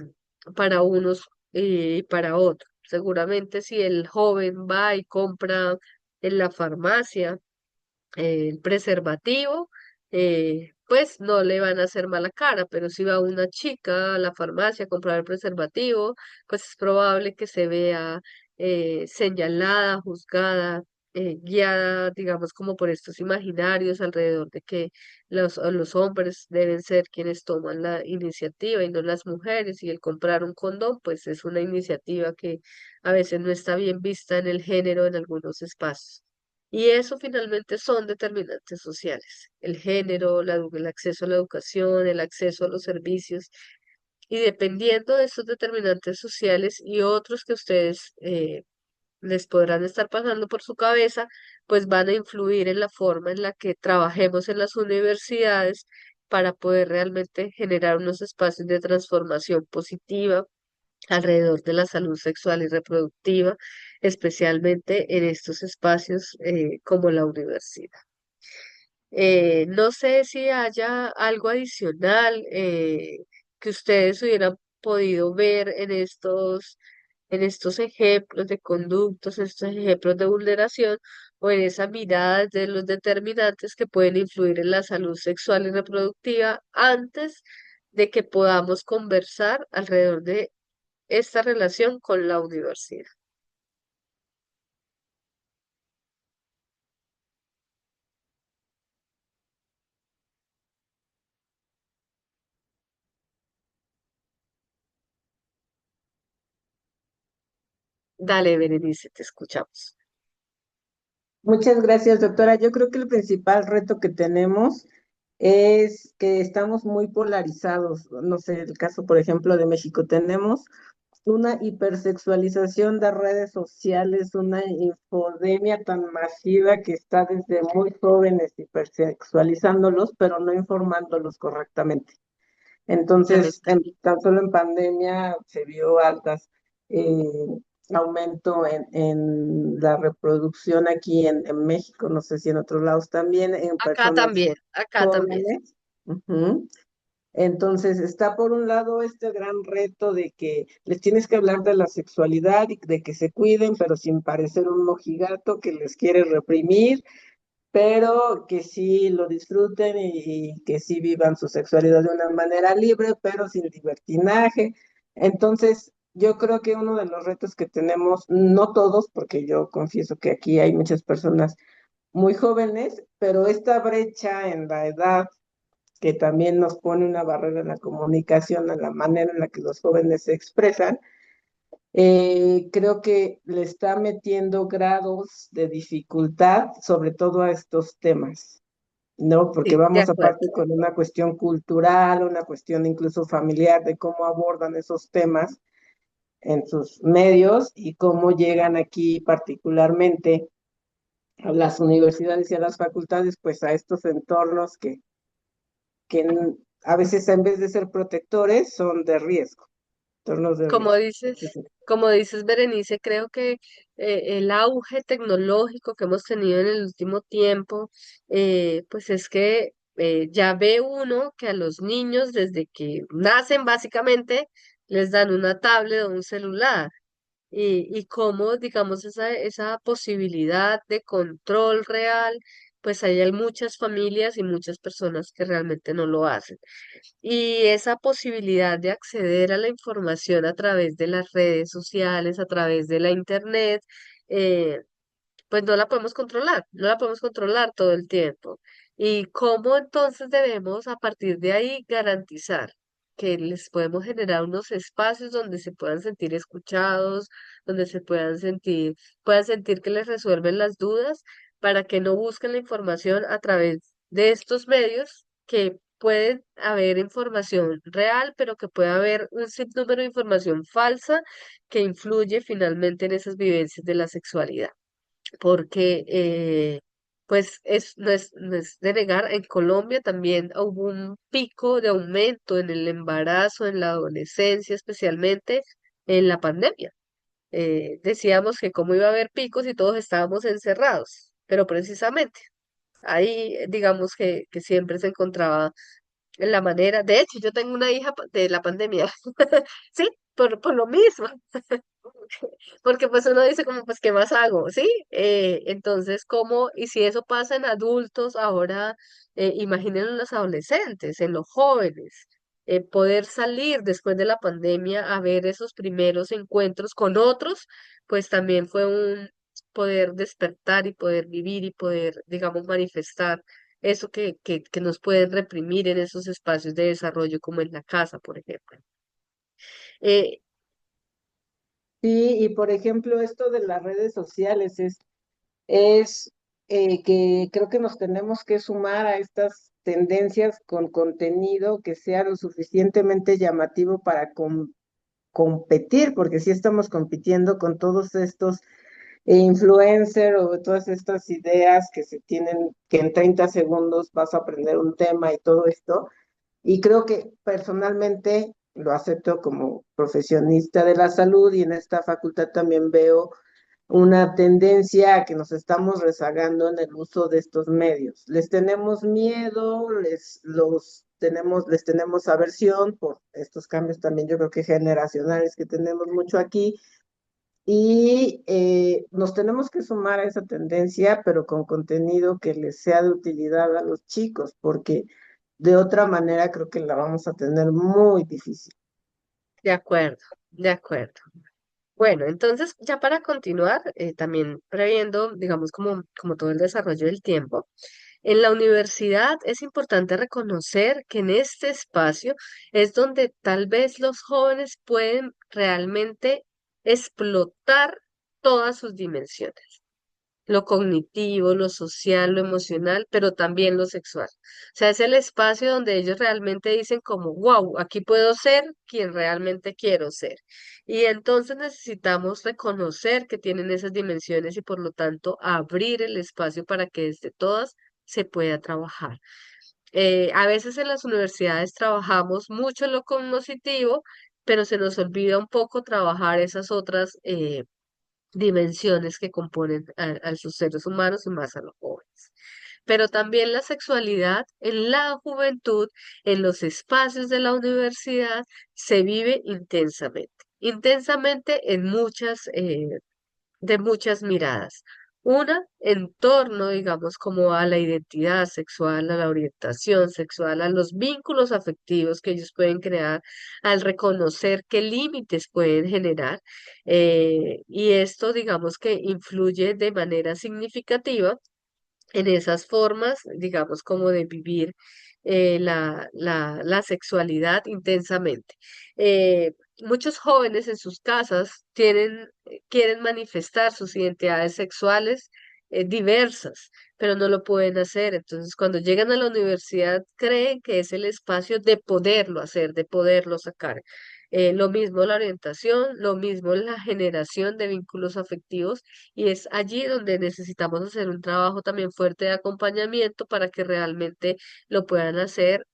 para unos y para otros. Seguramente si el joven va y compra en la farmacia el preservativo, pues no le van a hacer mala cara, pero si va una chica a la farmacia a comprar el preservativo, pues es probable que se vea señalada, juzgada, guiada, digamos, como por estos imaginarios alrededor de que los hombres deben ser quienes toman la iniciativa y no las mujeres, y el comprar un condón, pues es una iniciativa que a veces no está bien vista en el género en algunos espacios. Y eso finalmente son determinantes sociales, el género, el acceso a la educación, el acceso a los servicios. Y dependiendo de estos determinantes sociales y otros que ustedes les podrán estar pasando por su cabeza, pues van a influir en la forma en la que trabajemos en las universidades para poder realmente generar unos espacios de transformación positiva alrededor de la salud sexual y reproductiva, especialmente en estos espacios como la universidad. No sé si haya algo adicional que ustedes hubieran podido ver en estos ejemplos de conductos, en estos ejemplos de vulneración o en esa mirada de los determinantes que pueden influir en la salud sexual y reproductiva antes de que podamos conversar alrededor de esta relación con la universidad. Dale, Berenice, te escuchamos. Muchas gracias, doctora. Yo creo que el principal reto que tenemos es que estamos muy polarizados. No sé, el caso, por ejemplo, de México, tenemos una hipersexualización de redes sociales, una infodemia tan masiva que está desde muy jóvenes hipersexualizándolos, pero no informándolos correctamente. Dale. Entonces, tan solo en pandemia se vio altas eh, aumento en la reproducción aquí en México, no sé si en otros lados también, en Acá personas también, acá también. jóvenes. Ujú. Entonces, está por un lado este gran reto de que les tienes que hablar de la sexualidad y de que se cuiden, pero sin parecer un mojigato que les quiere reprimir, pero que sí lo disfruten y que sí vivan su sexualidad de una manera libre, pero sin libertinaje. Entonces, yo creo que uno de los retos que tenemos, no todos, porque yo confieso que aquí hay muchas personas muy jóvenes, pero esta brecha en la edad que también nos pone una barrera en la comunicación, en la manera en la que los jóvenes se expresan, creo que le está metiendo grados de dificultad, sobre todo a estos temas, ¿no? Porque Sí, de vamos acuerdo. aparte con una cuestión cultural, una cuestión incluso familiar de cómo abordan esos temas en sus medios y cómo llegan aquí particularmente a las universidades y a las facultades, pues a estos entornos que a veces en vez de ser protectores son de riesgo, entornos de Como riesgo. dices, como dices, Berenice, creo que el auge tecnológico que hemos tenido en el último tiempo, pues es que ya ve uno que a los niños desde que nacen básicamente les dan una tablet o un celular. Y cómo, digamos, esa posibilidad de control real, pues hay muchas familias y muchas personas que realmente no lo hacen. Y esa posibilidad de acceder a la información a través de las redes sociales, a través de la internet, eh, pues no la podemos controlar, no la podemos controlar todo el tiempo. ¿Y cómo entonces debemos a partir de ahí garantizar que les podemos generar unos espacios donde se puedan sentir escuchados, donde se puedan sentir que les resuelven las dudas para que no busquen la información a través de estos medios que puede haber información real, pero que puede haber un sinnúmero de información falsa que influye finalmente en esas vivencias de la sexualidad. Porque, pues, no es de negar, en Colombia también hubo un pico de aumento en el embarazo, en la adolescencia, especialmente en la pandemia. Decíamos que cómo iba a haber picos si todos estábamos encerrados, pero precisamente ahí digamos que siempre se encontraba la manera. De hecho, yo tengo una hija de la pandemia, sí, por lo mismo, porque pues uno dice como, pues, ¿qué más hago? ¿Sí? Entonces, ¿cómo? Y si eso pasa en adultos, ahora imaginen en los adolescentes, en los jóvenes, poder salir después de la pandemia a ver esos primeros encuentros con otros, pues también fue un poder despertar y poder vivir y poder, digamos, manifestar eso que nos pueden reprimir en esos espacios de desarrollo como en la casa, por ejemplo. Eh, Sí, y por ejemplo, esto de las redes sociales es que creo que nos tenemos que sumar a estas tendencias con contenido que sea lo suficientemente llamativo para competir, porque sí estamos compitiendo con todos estos influencers o todas estas ideas que se tienen, que en 30 segundos vas a aprender un tema y todo esto. Y creo que personalmente lo acepto como profesionista de la salud y en esta facultad también veo una tendencia a que nos estamos rezagando en el uso de estos medios. Les tenemos miedo, les tenemos aversión por estos cambios también yo creo que generacionales que tenemos mucho aquí y nos tenemos que sumar a esa tendencia, pero con contenido que les sea de utilidad a los chicos, porque de otra manera creo que la vamos a tener muy difícil. de acuerdo, de acuerdo. Bueno, entonces ya para continuar, también previendo, digamos, como todo el desarrollo del tiempo, en la universidad es importante reconocer que en este espacio es donde tal vez los jóvenes pueden realmente explotar todas sus dimensiones, lo cognitivo, lo social, lo emocional, pero también lo sexual. O sea, es el espacio donde ellos realmente dicen como, wow, aquí puedo ser quien realmente quiero ser. Y entonces necesitamos reconocer que tienen esas dimensiones y por lo tanto abrir el espacio para que desde todas se pueda trabajar. A veces en las universidades trabajamos mucho en lo cognitivo, pero se nos olvida un poco trabajar esas otras dimensiones que componen a sus seres humanos y más a los jóvenes. Pero también la sexualidad en la juventud, en los espacios de la universidad, se vive intensamente, intensamente en de muchas miradas. Una en torno, digamos, como a la identidad sexual, a la orientación sexual, a los vínculos afectivos que ellos pueden crear, al reconocer qué límites pueden generar. Y esto, digamos, que influye de manera significativa en esas formas, digamos, como de vivir la sexualidad intensamente. Muchos jóvenes en sus casas quieren manifestar sus identidades sexuales diversas, pero no lo pueden hacer. Entonces, cuando llegan a la universidad, creen que es el espacio de poderlo hacer, de poderlo sacar. Lo mismo la orientación, lo mismo la generación de vínculos afectivos y es allí donde necesitamos hacer un trabajo también fuerte de acompañamiento para que realmente lo puedan hacer,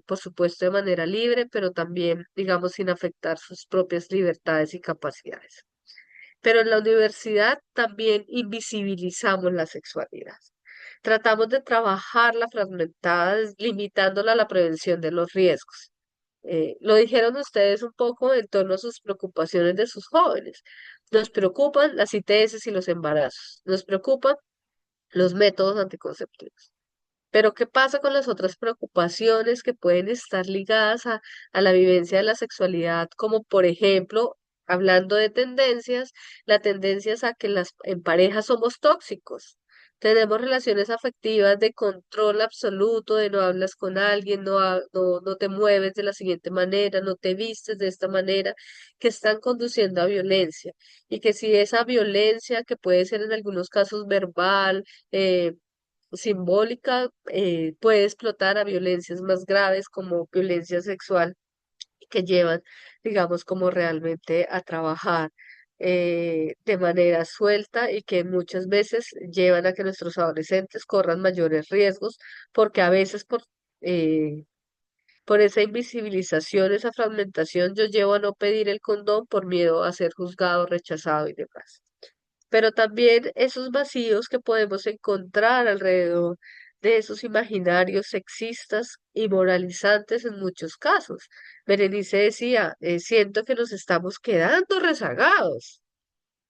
por supuesto, de manera libre, pero también, digamos, sin afectar sus propias libertades y capacidades. Pero en la universidad también invisibilizamos la sexualidad. Tratamos de trabajarla fragmentada, limitándola a la prevención de los riesgos. Lo dijeron ustedes un poco en torno a sus preocupaciones de sus jóvenes. Nos preocupan las ITS y los embarazos. Nos preocupan los métodos anticonceptivos. Pero ¿qué pasa con las otras preocupaciones que pueden estar ligadas a la vivencia de la sexualidad? Como por ejemplo, hablando de tendencias, la tendencia es a que en pareja somos tóxicos. Tenemos relaciones afectivas de control absoluto, de no hablas con alguien, no te mueves de la siguiente manera, no te vistes de esta manera, que están conduciendo a violencia. Y que si esa violencia, que puede ser en algunos casos verbal, simbólica, puede explotar a violencias más graves como violencia sexual que llevan, digamos, como realmente a trabajar de manera suelta y que muchas veces llevan a que nuestros adolescentes corran mayores riesgos porque a veces eh, por esa invisibilización, esa fragmentación, yo llevo a no pedir el condón por miedo a ser juzgado, rechazado y demás. Pero también esos vacíos que podemos encontrar alrededor de esos imaginarios sexistas y moralizantes en muchos casos. Berenice decía, siento que nos estamos quedando rezagados.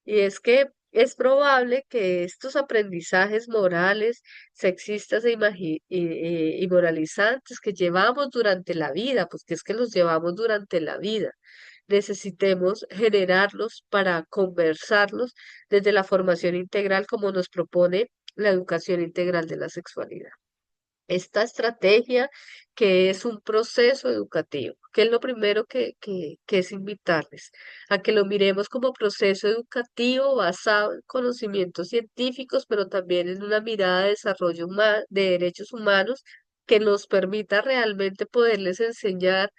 Y es que es probable que estos aprendizajes morales, sexistas y moralizantes que llevamos durante la vida, pues que es que los llevamos durante la vida, necesitemos generarlos para conversarlos desde la formación integral como nos propone la educación integral de la sexualidad. Esta estrategia que es un proceso educativo, que es lo primero que es invitarles a que lo miremos como proceso educativo basado en conocimientos científicos, pero también en una mirada de desarrollo de derechos humanos que nos permita realmente poderles enseñar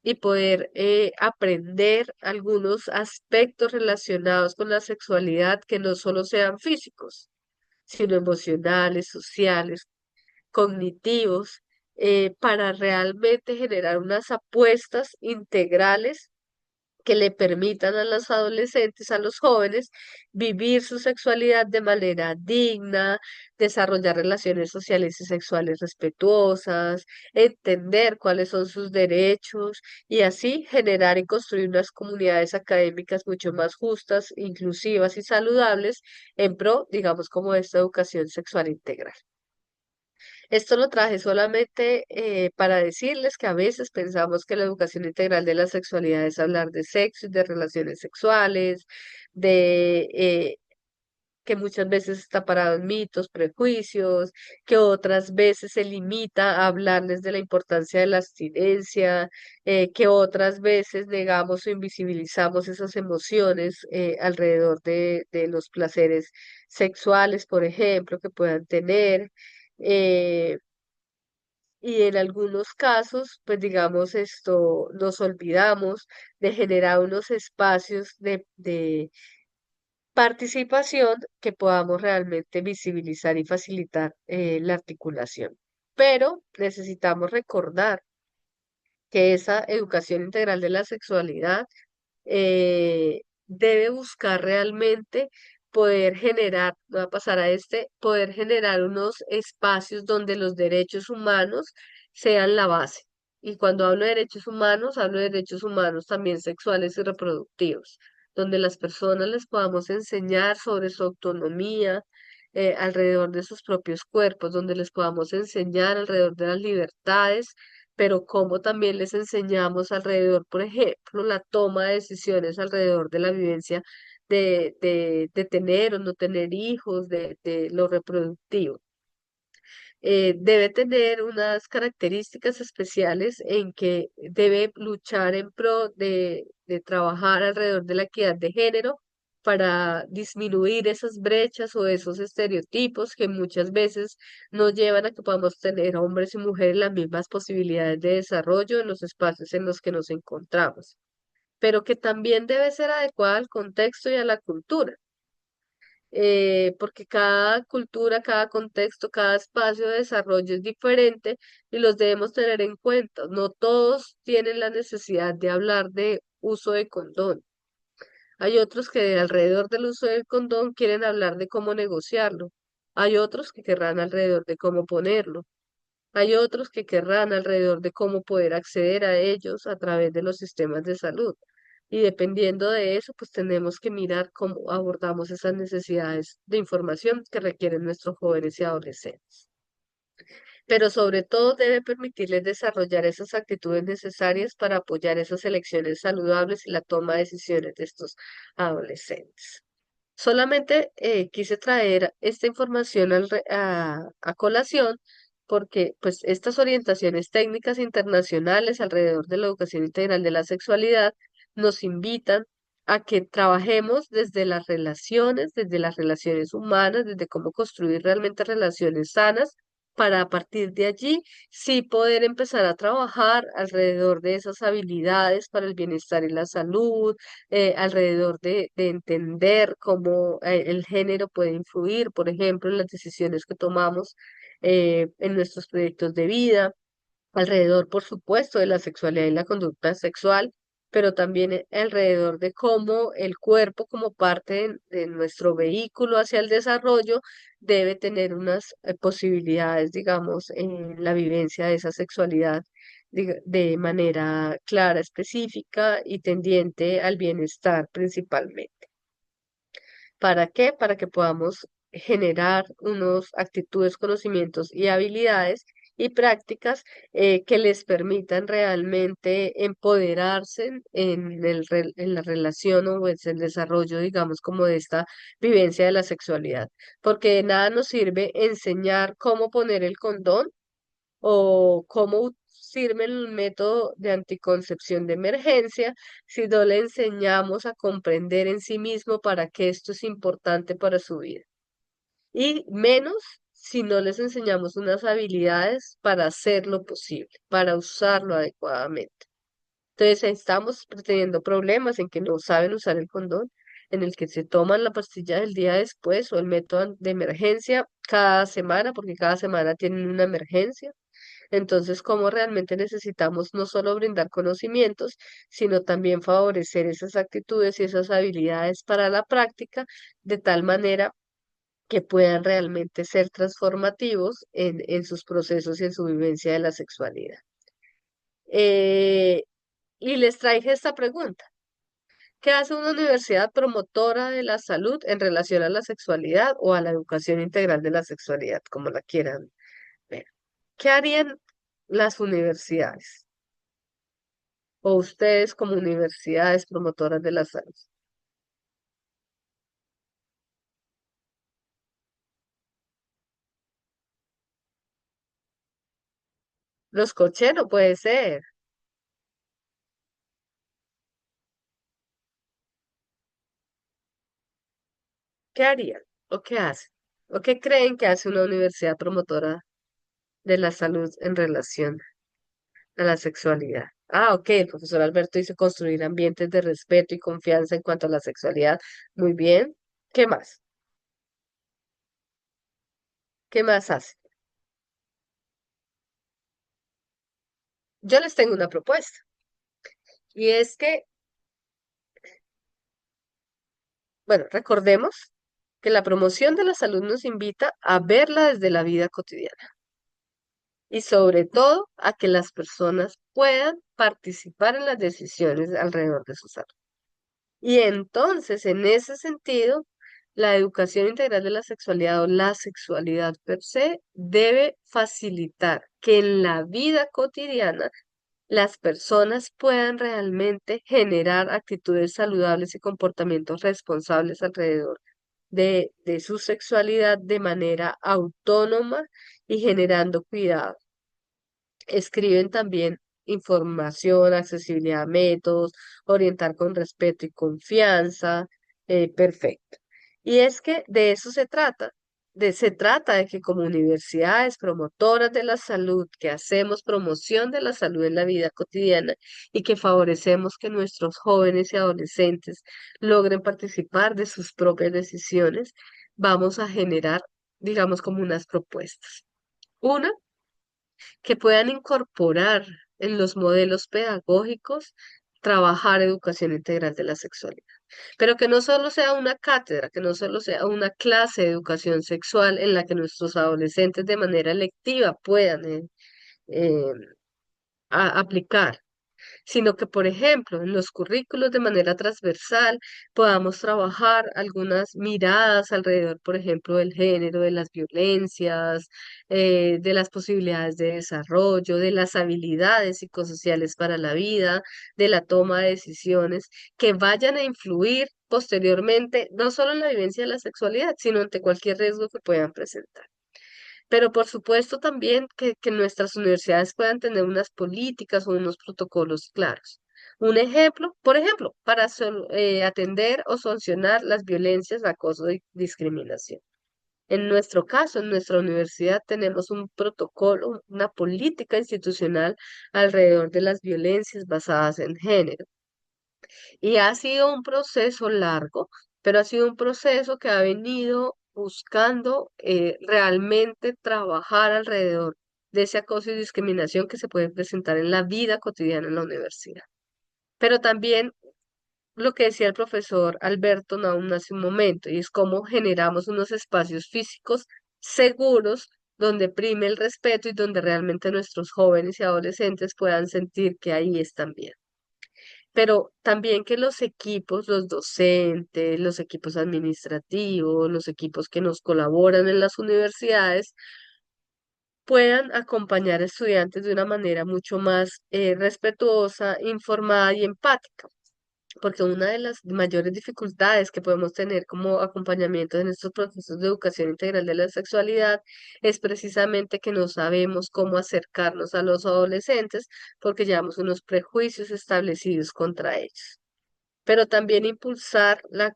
y poder aprender algunos aspectos relacionados con la sexualidad que no solo sean físicos, sino emocionales, sociales, cognitivos, para realmente generar unas apuestas integrales que le permitan a los adolescentes, a los jóvenes, vivir su sexualidad de manera digna, desarrollar relaciones sociales y sexuales respetuosas, entender cuáles son sus derechos y así generar y construir unas comunidades académicas mucho más justas, inclusivas y saludables en pro, digamos, como de esta educación sexual integral. Esto lo traje solamente para decirles que a veces pensamos que la educación integral de la sexualidad es hablar de sexo y de relaciones sexuales, de que muchas veces está parado en mitos, prejuicios, que otras veces se limita a hablarles de la importancia de la abstinencia, que otras veces negamos o invisibilizamos esas emociones alrededor de los placeres sexuales, por ejemplo, que puedan tener. eh, y en algunos casos, pues digamos, esto nos olvidamos de generar unos espacios de participación que podamos realmente visibilizar y facilitar la articulación. Pero necesitamos recordar que esa educación integral de la sexualidad debe buscar realmente poder generar, voy a pasar a poder generar unos espacios donde los derechos humanos sean la base. Y cuando hablo de derechos humanos también sexuales y reproductivos, donde las personas les podamos enseñar sobre su autonomía, alrededor de sus propios cuerpos, donde les podamos enseñar alrededor de las libertades, pero como también les enseñamos alrededor, por ejemplo, la toma de decisiones alrededor de la vivencia de tener o no tener hijos, de lo reproductivo. Debe tener unas características especiales en que debe luchar en pro de trabajar alrededor de la equidad de género para disminuir esas brechas o esos estereotipos que muchas veces nos llevan a que podamos tener hombres y mujeres las mismas posibilidades de desarrollo en los espacios en los que nos encontramos, pero que también debe ser adecuada al contexto y a la cultura, porque cada cultura, cada contexto, cada espacio de desarrollo es diferente y los debemos tener en cuenta. No todos tienen la necesidad de hablar de uso de condón. Hay otros que alrededor del uso del condón quieren hablar de cómo negociarlo. Hay otros que querrán alrededor de cómo ponerlo. Hay otros que querrán alrededor de cómo poder acceder a ellos a través de los sistemas de salud. Y dependiendo de eso, pues tenemos que mirar cómo abordamos esas necesidades de información que requieren nuestros jóvenes y adolescentes. Pero sobre todo debe permitirles desarrollar esas actitudes necesarias para apoyar esas elecciones saludables y la toma de decisiones de estos adolescentes. Solamente quise traer esta información a colación porque pues estas orientaciones técnicas internacionales alrededor de la educación integral de la sexualidad nos invitan a que trabajemos desde las relaciones humanas, desde cómo construir realmente relaciones sanas, para a partir de allí sí poder empezar a trabajar alrededor de esas habilidades para el bienestar y la salud, alrededor de entender cómo el género puede influir, por ejemplo, en las decisiones que tomamos en nuestros proyectos de vida, alrededor, por supuesto, de la sexualidad y la conducta sexual, pero también alrededor de cómo el cuerpo, como parte de nuestro vehículo hacia el desarrollo, debe tener unas posibilidades, digamos, en la vivencia de esa sexualidad de manera clara, específica y tendiente al bienestar principalmente. ¿Para qué? Para que podamos generar unos actitudes, conocimientos y habilidades y prácticas que les permitan realmente empoderarse en la relación o en el desarrollo, digamos, como de esta vivencia de la sexualidad. Porque de nada nos sirve enseñar cómo poner el condón o cómo sirve el método de anticoncepción de emergencia si no le enseñamos a comprender en sí mismo para qué esto es importante para su vida. Y menos si no les enseñamos unas habilidades para hacerlo posible, para usarlo adecuadamente. Entonces, estamos teniendo problemas en que no saben usar el condón, en el que se toman la pastilla del día después o el método de emergencia cada semana, porque cada semana tienen una emergencia. Entonces, cómo realmente necesitamos no solo brindar conocimientos, sino también favorecer esas actitudes y esas habilidades para la práctica, de tal manera que puedan realmente ser transformativos en sus procesos y en su vivencia de la sexualidad. Eh, y les traje esta pregunta. ¿Qué hace una universidad promotora de la salud en relación a la sexualidad o a la educación integral de la sexualidad, como la quieran ver? ¿Qué harían las universidades o ustedes como universidades promotoras de la salud? Los cocheros puede ser. ¿Qué harían? ¿O qué hacen? ¿O qué creen que hace una universidad promotora de la salud en relación a la sexualidad? Ah, ok, el profesor Alberto dice construir ambientes de respeto y confianza en cuanto a la sexualidad. Muy bien. ¿Qué más? ¿Qué más hace? Yo les tengo una propuesta y es que, bueno, recordemos que la promoción de la salud nos invita a verla desde la vida cotidiana y sobre todo a que las personas puedan participar en las decisiones alrededor de su salud. Y entonces, en ese sentido, la educación integral de la sexualidad o la sexualidad per se debe facilitar que en la vida cotidiana las personas puedan realmente generar actitudes saludables y comportamientos responsables alrededor de su sexualidad de manera autónoma y generando cuidado. Escriben también información, accesibilidad a métodos, orientar con respeto y confianza. Perfecto. Y es que de eso se trata. Se trata de que como universidades promotoras de la salud, que hacemos promoción de la salud en la vida cotidiana y que favorecemos que nuestros jóvenes y adolescentes logren participar de sus propias decisiones, vamos a generar, digamos, como unas propuestas. Una, que puedan incorporar en los modelos pedagógicos trabajar educación integral de la sexualidad, pero que no solo sea una cátedra, que no solo sea una clase de educación sexual en la que nuestros adolescentes de manera electiva puedan eh, aplicar, sino que, por ejemplo, en los currículos de manera transversal podamos trabajar algunas miradas alrededor, por ejemplo, del género, de las violencias, de las posibilidades de desarrollo, de las habilidades psicosociales para la vida, de la toma de decisiones que vayan a influir posteriormente, no solo en la vivencia de la sexualidad, sino ante cualquier riesgo que puedan presentar. Pero por supuesto también que nuestras universidades puedan tener unas políticas o unos protocolos claros. Un ejemplo, por ejemplo, para atender o sancionar las violencias, acoso y discriminación. En nuestro caso, en nuestra universidad tenemos un protocolo, una política institucional alrededor de las violencias basadas en género. Y ha sido un proceso largo, pero ha sido un proceso que ha venido buscando realmente trabajar alrededor de ese acoso y discriminación que se puede presentar en la vida cotidiana en la universidad. Pero también lo que decía el profesor Alberto Naum hace un momento, y es cómo generamos unos espacios físicos seguros donde prime el respeto y donde realmente nuestros jóvenes y adolescentes puedan sentir que ahí están bien. Pero también que los equipos, los docentes, los equipos administrativos, los equipos que nos colaboran en las universidades, puedan acompañar a estudiantes de una manera mucho más respetuosa, informada y empática. Porque una de las mayores dificultades que podemos tener como acompañamiento en estos procesos de educación integral de la sexualidad es precisamente que no sabemos cómo acercarnos a los adolescentes porque llevamos unos prejuicios establecidos contra ellos. Pero también impulsar la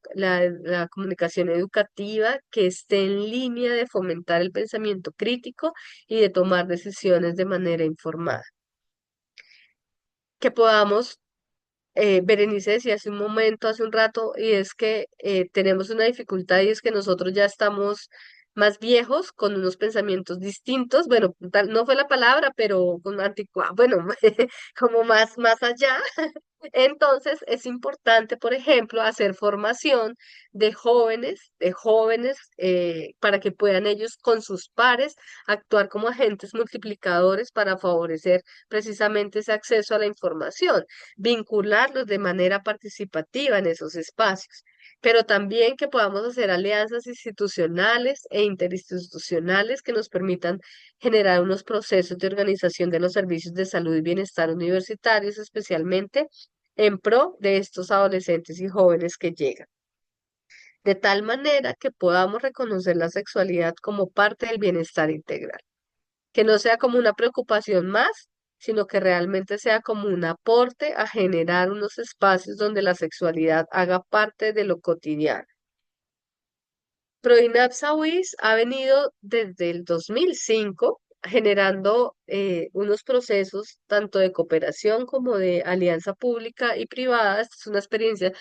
comunicación educativa que esté en línea de fomentar el pensamiento crítico y de tomar decisiones de manera informada. Que podamos Berenice decía hace un momento, hace un rato, y es que tenemos una dificultad y es que nosotros ya estamos más viejos con unos pensamientos distintos, bueno, no fue la palabra, pero con antigua, bueno, como más allá. Entonces, es importante, por ejemplo, hacer formación de jóvenes, para que puedan ellos con sus pares actuar como agentes multiplicadores para favorecer precisamente ese acceso a la información, vincularlos de manera participativa en esos espacios, pero también que podamos hacer alianzas institucionales e interinstitucionales que nos permitan generar unos procesos de organización de los servicios de salud y bienestar universitarios, especialmente en pro de estos adolescentes y jóvenes que llegan, de tal manera que podamos reconocer la sexualidad como parte del bienestar integral, que no sea como una preocupación más, sino que realmente sea como un aporte a generar unos espacios donde la sexualidad haga parte de lo cotidiano. Proinapsa-WIS ha venido desde el 2005 generando unos procesos tanto de cooperación como de alianza pública y privada. Esta es una experiencia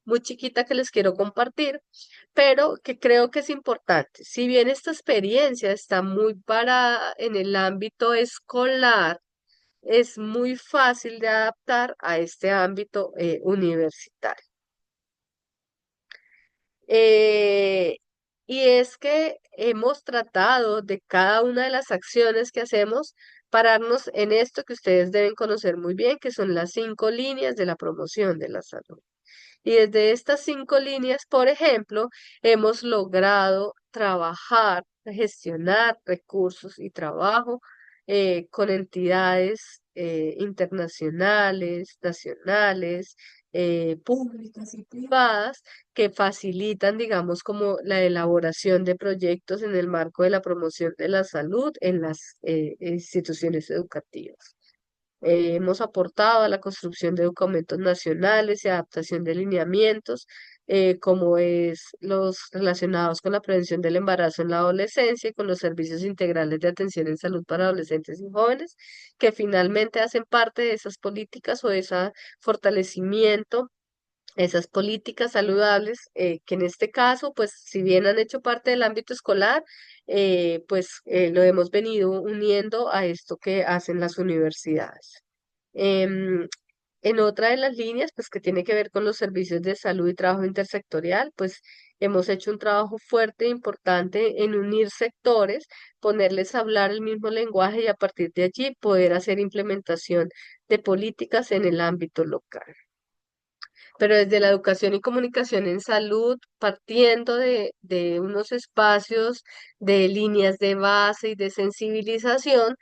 muy chiquita que les quiero compartir, pero que creo que es importante. Si bien esta experiencia está muy parada en el ámbito escolar, es muy fácil de adaptar a este ámbito universitario. Eh, y es que hemos tratado de cada una de las acciones que hacemos pararnos en esto que ustedes deben conocer muy bien, que son las 5 líneas de la promoción de la salud. Y desde estas 5 líneas, por ejemplo, hemos logrado trabajar, gestionar recursos y trabajo con entidades internacionales, nacionales, públicas y privadas que facilitan, digamos, como la elaboración de proyectos en el marco de la promoción de la salud en las instituciones educativas. Hemos aportado a la construcción de documentos nacionales y adaptación de lineamientos, como es los relacionados con la prevención del embarazo en la adolescencia y con los servicios integrales de atención en salud para adolescentes y jóvenes, que finalmente hacen parte de esas políticas o de ese fortalecimiento, esas políticas saludables, que en este caso, pues si bien han hecho parte del ámbito escolar, pues lo hemos venido uniendo a esto que hacen las universidades. Em, en otra de las líneas, pues que tiene que ver con los servicios de salud y trabajo intersectorial, pues hemos hecho un trabajo fuerte e importante en unir sectores, ponerles a hablar el mismo lenguaje y a partir de allí poder hacer implementación de políticas en el ámbito local. Pero desde la educación y comunicación en salud, partiendo de unos espacios de líneas de base y de sensibilización,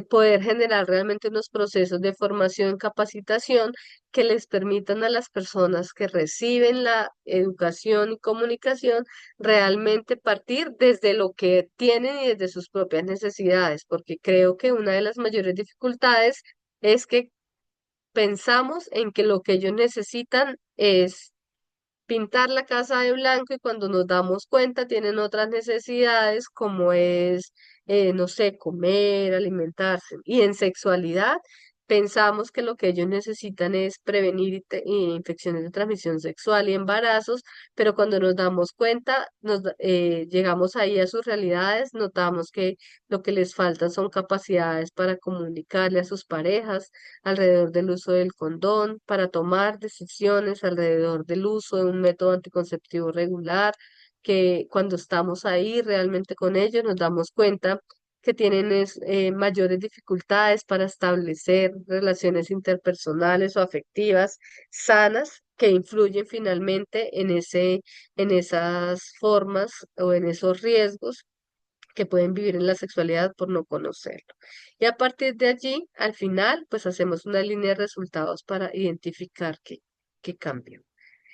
poder generar realmente unos procesos de formación, capacitación que les permitan a las personas que reciben la educación y comunicación realmente partir desde lo que tienen y desde sus propias necesidades, porque creo que una de las mayores dificultades es que pensamos en que lo que ellos necesitan es pintar la casa de blanco y cuando nos damos cuenta tienen otras necesidades como es, no sé, comer, alimentarse. Y en sexualidad pensamos que lo que ellos necesitan es prevenir infecciones de transmisión sexual y embarazos, pero cuando nos damos cuenta, llegamos ahí a sus realidades, notamos que lo que les falta son capacidades para comunicarle a sus parejas alrededor del uso del condón, para tomar decisiones alrededor del uso de un método anticonceptivo regular, que cuando estamos ahí realmente con ellos nos damos cuenta que tienen mayores dificultades para establecer relaciones interpersonales o afectivas sanas que influyen finalmente en esas formas o en esos riesgos que pueden vivir en la sexualidad por no conocerlo. Y a partir de allí, al final, pues hacemos una línea de resultados para identificar qué cambio.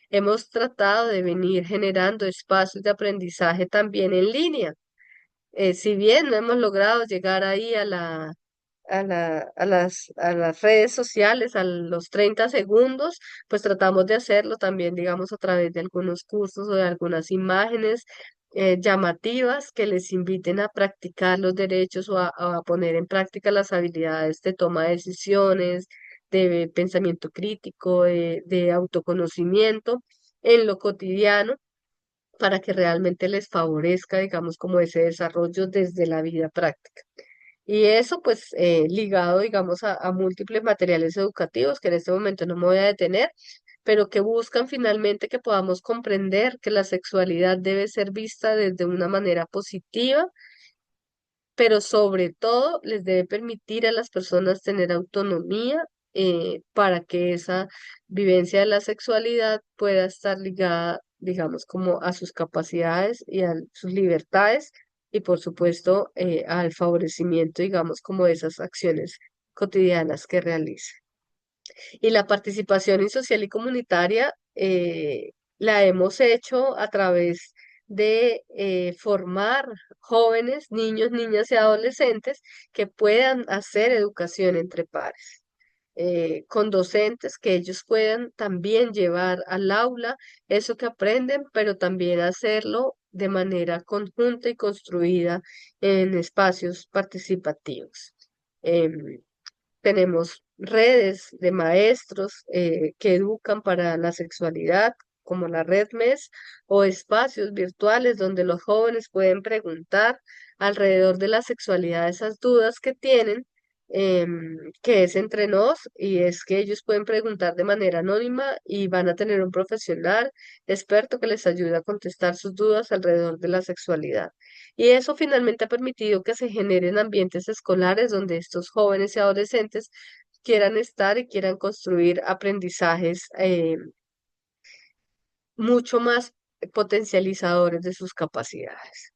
Hemos tratado de venir generando espacios de aprendizaje también en línea. Si bien no hemos logrado llegar ahí a las redes sociales a los 30 segundos, pues tratamos de hacerlo también, digamos, a través de algunos cursos o de algunas imágenes llamativas que les inviten a practicar los derechos o a poner en práctica las habilidades de toma de decisiones, de pensamiento crítico, de autoconocimiento en lo cotidiano para que realmente les favorezca, digamos, como ese desarrollo desde la vida práctica. Y eso, pues, ligado, digamos, a múltiples materiales educativos que en este momento no me voy a detener, pero que buscan finalmente que podamos comprender que la sexualidad debe ser vista desde una manera positiva, pero sobre todo les debe permitir a las personas tener autonomía para que esa vivencia de la sexualidad pueda estar ligada, digamos, como a sus capacidades y a sus libertades y por supuesto al favorecimiento, digamos, como de esas acciones cotidianas que realiza. Y la participación social y comunitaria la hemos hecho a través de formar jóvenes, niños, niñas y adolescentes que puedan hacer educación entre pares. Con docentes que ellos puedan también llevar al aula eso que aprenden, pero también hacerlo de manera conjunta y construida en espacios participativos. Em, Tenemos redes de maestros que educan para la sexualidad, como la Red MES, o espacios virtuales donde los jóvenes pueden preguntar alrededor de la sexualidad esas dudas que tienen, que es entre nos, y es que ellos pueden preguntar de manera anónima y van a tener un profesional experto que les ayude a contestar sus dudas alrededor de la sexualidad. Y eso finalmente ha permitido que se generen ambientes escolares donde estos jóvenes y adolescentes quieran estar y quieran construir aprendizajes mucho más potencializadores de sus capacidades.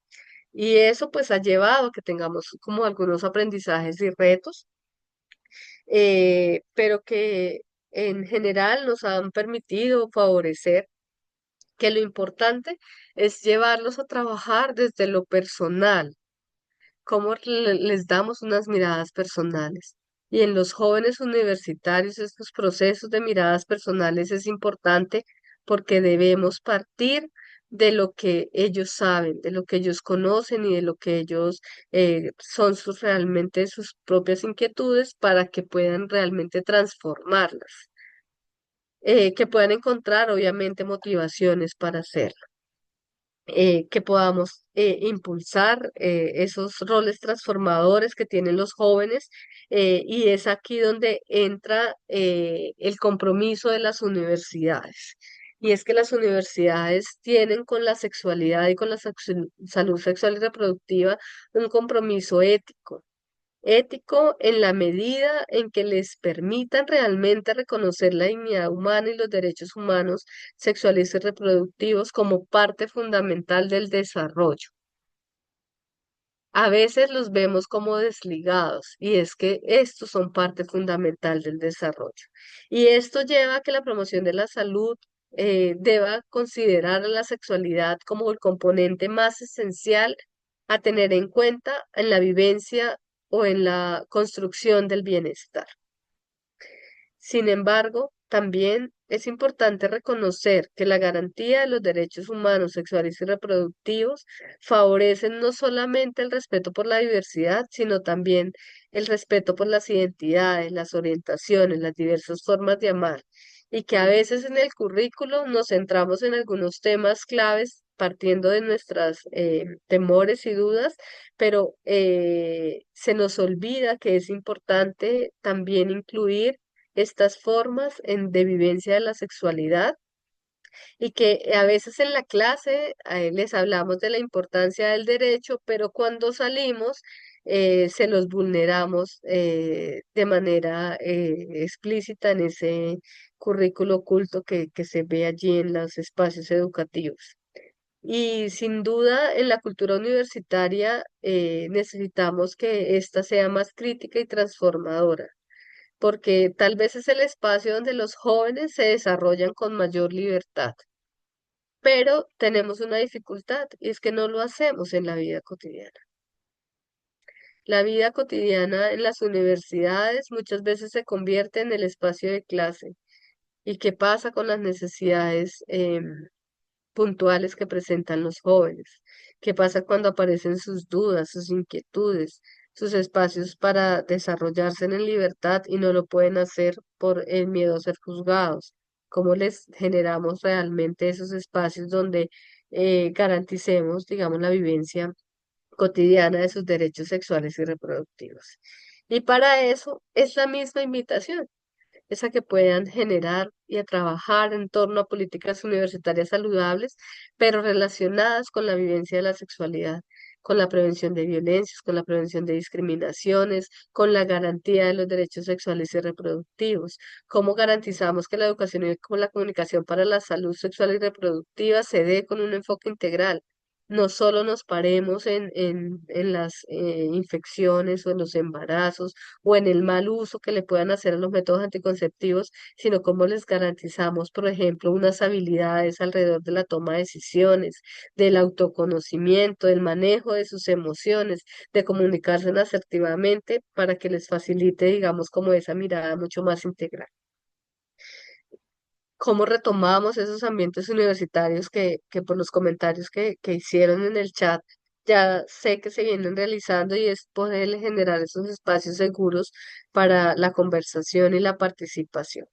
Y eso pues ha llevado a que tengamos como algunos aprendizajes y retos, pero que en general nos han permitido favorecer que lo importante es llevarlos a trabajar desde lo personal, cómo les damos unas miradas personales. Y en los jóvenes universitarios estos procesos de miradas personales es importante porque debemos partir de lo que ellos saben, de lo que ellos conocen y de lo que ellos son realmente sus propias inquietudes para que puedan realmente transformarlas, que puedan encontrar obviamente motivaciones para hacerlo, que podamos impulsar esos roles transformadores que tienen los jóvenes y es aquí donde entra el compromiso de las universidades. Y es que las universidades tienen con la sexualidad y con la salud sexual y reproductiva un compromiso ético. Ético en la medida en que les permitan realmente reconocer la dignidad humana y los derechos humanos sexuales y reproductivos como parte fundamental del desarrollo. A veces los vemos como desligados y es que estos son parte fundamental del desarrollo. Y esto lleva a que la promoción de la salud deba considerar a la sexualidad como el componente más esencial a tener en cuenta en la vivencia o en la construcción del bienestar. Sin embargo, también es importante reconocer que la garantía de los derechos humanos, sexuales y reproductivos favorecen no solamente el respeto por la diversidad, sino también el respeto por las identidades, las orientaciones, las diversas formas de amar, y que a veces en el currículo nos centramos en algunos temas claves partiendo de nuestras temores y dudas, pero se nos olvida que es importante también incluir estas formas de vivencia de la sexualidad y que a veces en la clase les hablamos de la importancia del derecho, pero cuando salimos se los vulneramos de manera explícita en ese currículo oculto que se ve allí en los espacios educativos. Y sin duda, en la cultura universitaria necesitamos que ésta sea más crítica y transformadora, porque tal vez es el espacio donde los jóvenes se desarrollan con mayor libertad, pero tenemos una dificultad y es que no lo hacemos en la vida cotidiana. La vida cotidiana en las universidades muchas veces se convierte en el espacio de clase. ¿Y qué pasa con las necesidades puntuales que presentan los jóvenes? ¿Qué pasa cuando aparecen sus dudas, sus inquietudes, sus espacios para desarrollarse en libertad y no lo pueden hacer por el miedo a ser juzgados? ¿Cómo les generamos realmente esos espacios donde garanticemos, digamos, la vivencia cotidiana de sus derechos sexuales y reproductivos? Y para eso es la misma invitación, esa que puedan generar y a trabajar en torno a políticas universitarias saludables, pero relacionadas con la vivencia de la sexualidad, con la prevención de violencias, con la prevención de discriminaciones, con la garantía de los derechos sexuales y reproductivos. ¿Cómo garantizamos que la educación y con la comunicación para la salud sexual y reproductiva se dé con un enfoque integral? No solo nos paremos en las infecciones o en los embarazos o en el mal uso que le puedan hacer a los métodos anticonceptivos, sino cómo les garantizamos, por ejemplo, unas habilidades alrededor de la toma de decisiones, del autoconocimiento, del manejo de sus emociones, de comunicarse asertivamente para que les facilite, digamos, como esa mirada mucho más integral. ¿Cómo retomamos esos ambientes universitarios que por los comentarios que hicieron en el chat ya sé que se vienen realizando, y es poder generar esos espacios seguros para la conversación y la participación?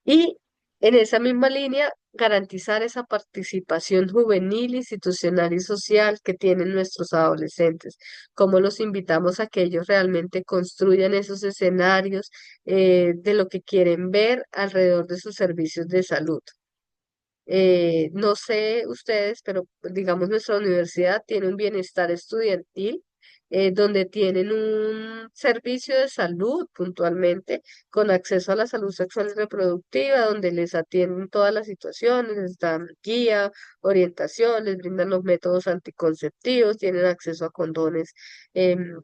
Y en esa misma línea, garantizar esa participación juvenil, institucional y social que tienen nuestros adolescentes. Cómo los invitamos a que ellos realmente construyan esos escenarios de lo que quieren ver alrededor de sus servicios de salud. No sé ustedes, pero pues, digamos nuestra universidad tiene un bienestar estudiantil donde tienen un servicio de salud puntualmente con acceso a la salud sexual y reproductiva, donde les atienden todas las situaciones, les dan guía, orientación, les brindan los métodos anticonceptivos, tienen acceso a condones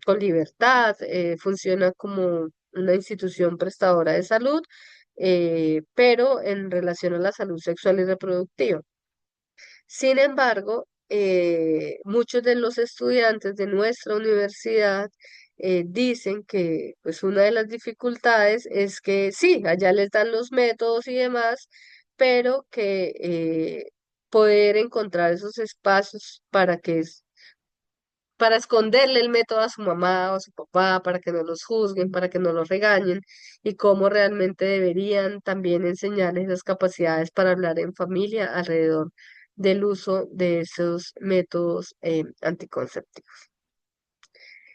con libertad, funciona como una institución prestadora de salud, pero en relación a la salud sexual y reproductiva. Sin embargo, muchos de los estudiantes de nuestra universidad dicen que pues una de las dificultades es que sí, allá les dan los métodos y demás, pero que poder encontrar esos espacios para esconderle el método a su mamá o a su papá, para que no los juzguen, para que no los regañen, y cómo realmente deberían también enseñarles esas capacidades para hablar en familia alrededor del uso de esos métodos anticonceptivos,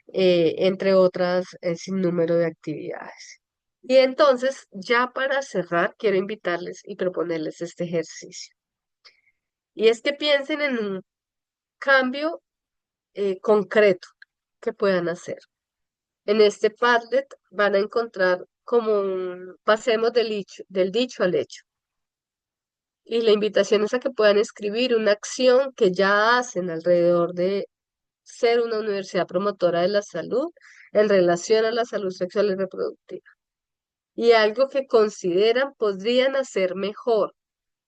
entre otras sin número de actividades. Y entonces, ya para cerrar, quiero invitarles y proponerles este ejercicio. Y es que piensen en un cambio concreto que puedan hacer. En este Padlet van a encontrar como un pasemos del dicho al hecho. Y la invitación es a que puedan escribir una acción que ya hacen alrededor de ser una universidad promotora de la salud en relación a la salud sexual y reproductiva. Y algo que consideran podrían hacer mejor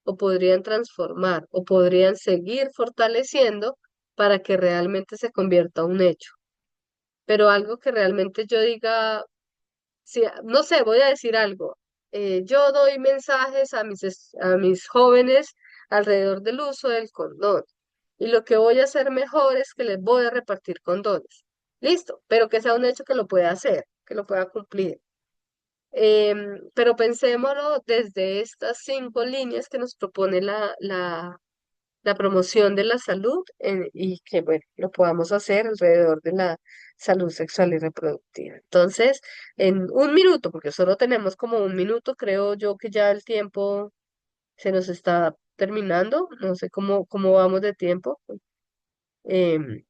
o podrían transformar o podrían seguir fortaleciendo para que realmente se convierta en un hecho. Pero algo que realmente yo diga, sí, no sé, voy a decir algo. yo doy mensajes a a mis jóvenes alrededor del uso del condón. Y lo que voy a hacer mejor es que les voy a repartir condones. Listo, pero que sea un hecho que lo pueda hacer, que lo pueda cumplir. Pero pensémoslo desde estas 5 líneas que nos propone la promoción de la salud y que, bueno, lo podamos hacer alrededor de la salud sexual y reproductiva. Entonces, en un minuto, porque solo tenemos como un minuto, creo yo que ya el tiempo se nos está terminando, no sé cómo vamos de tiempo, em,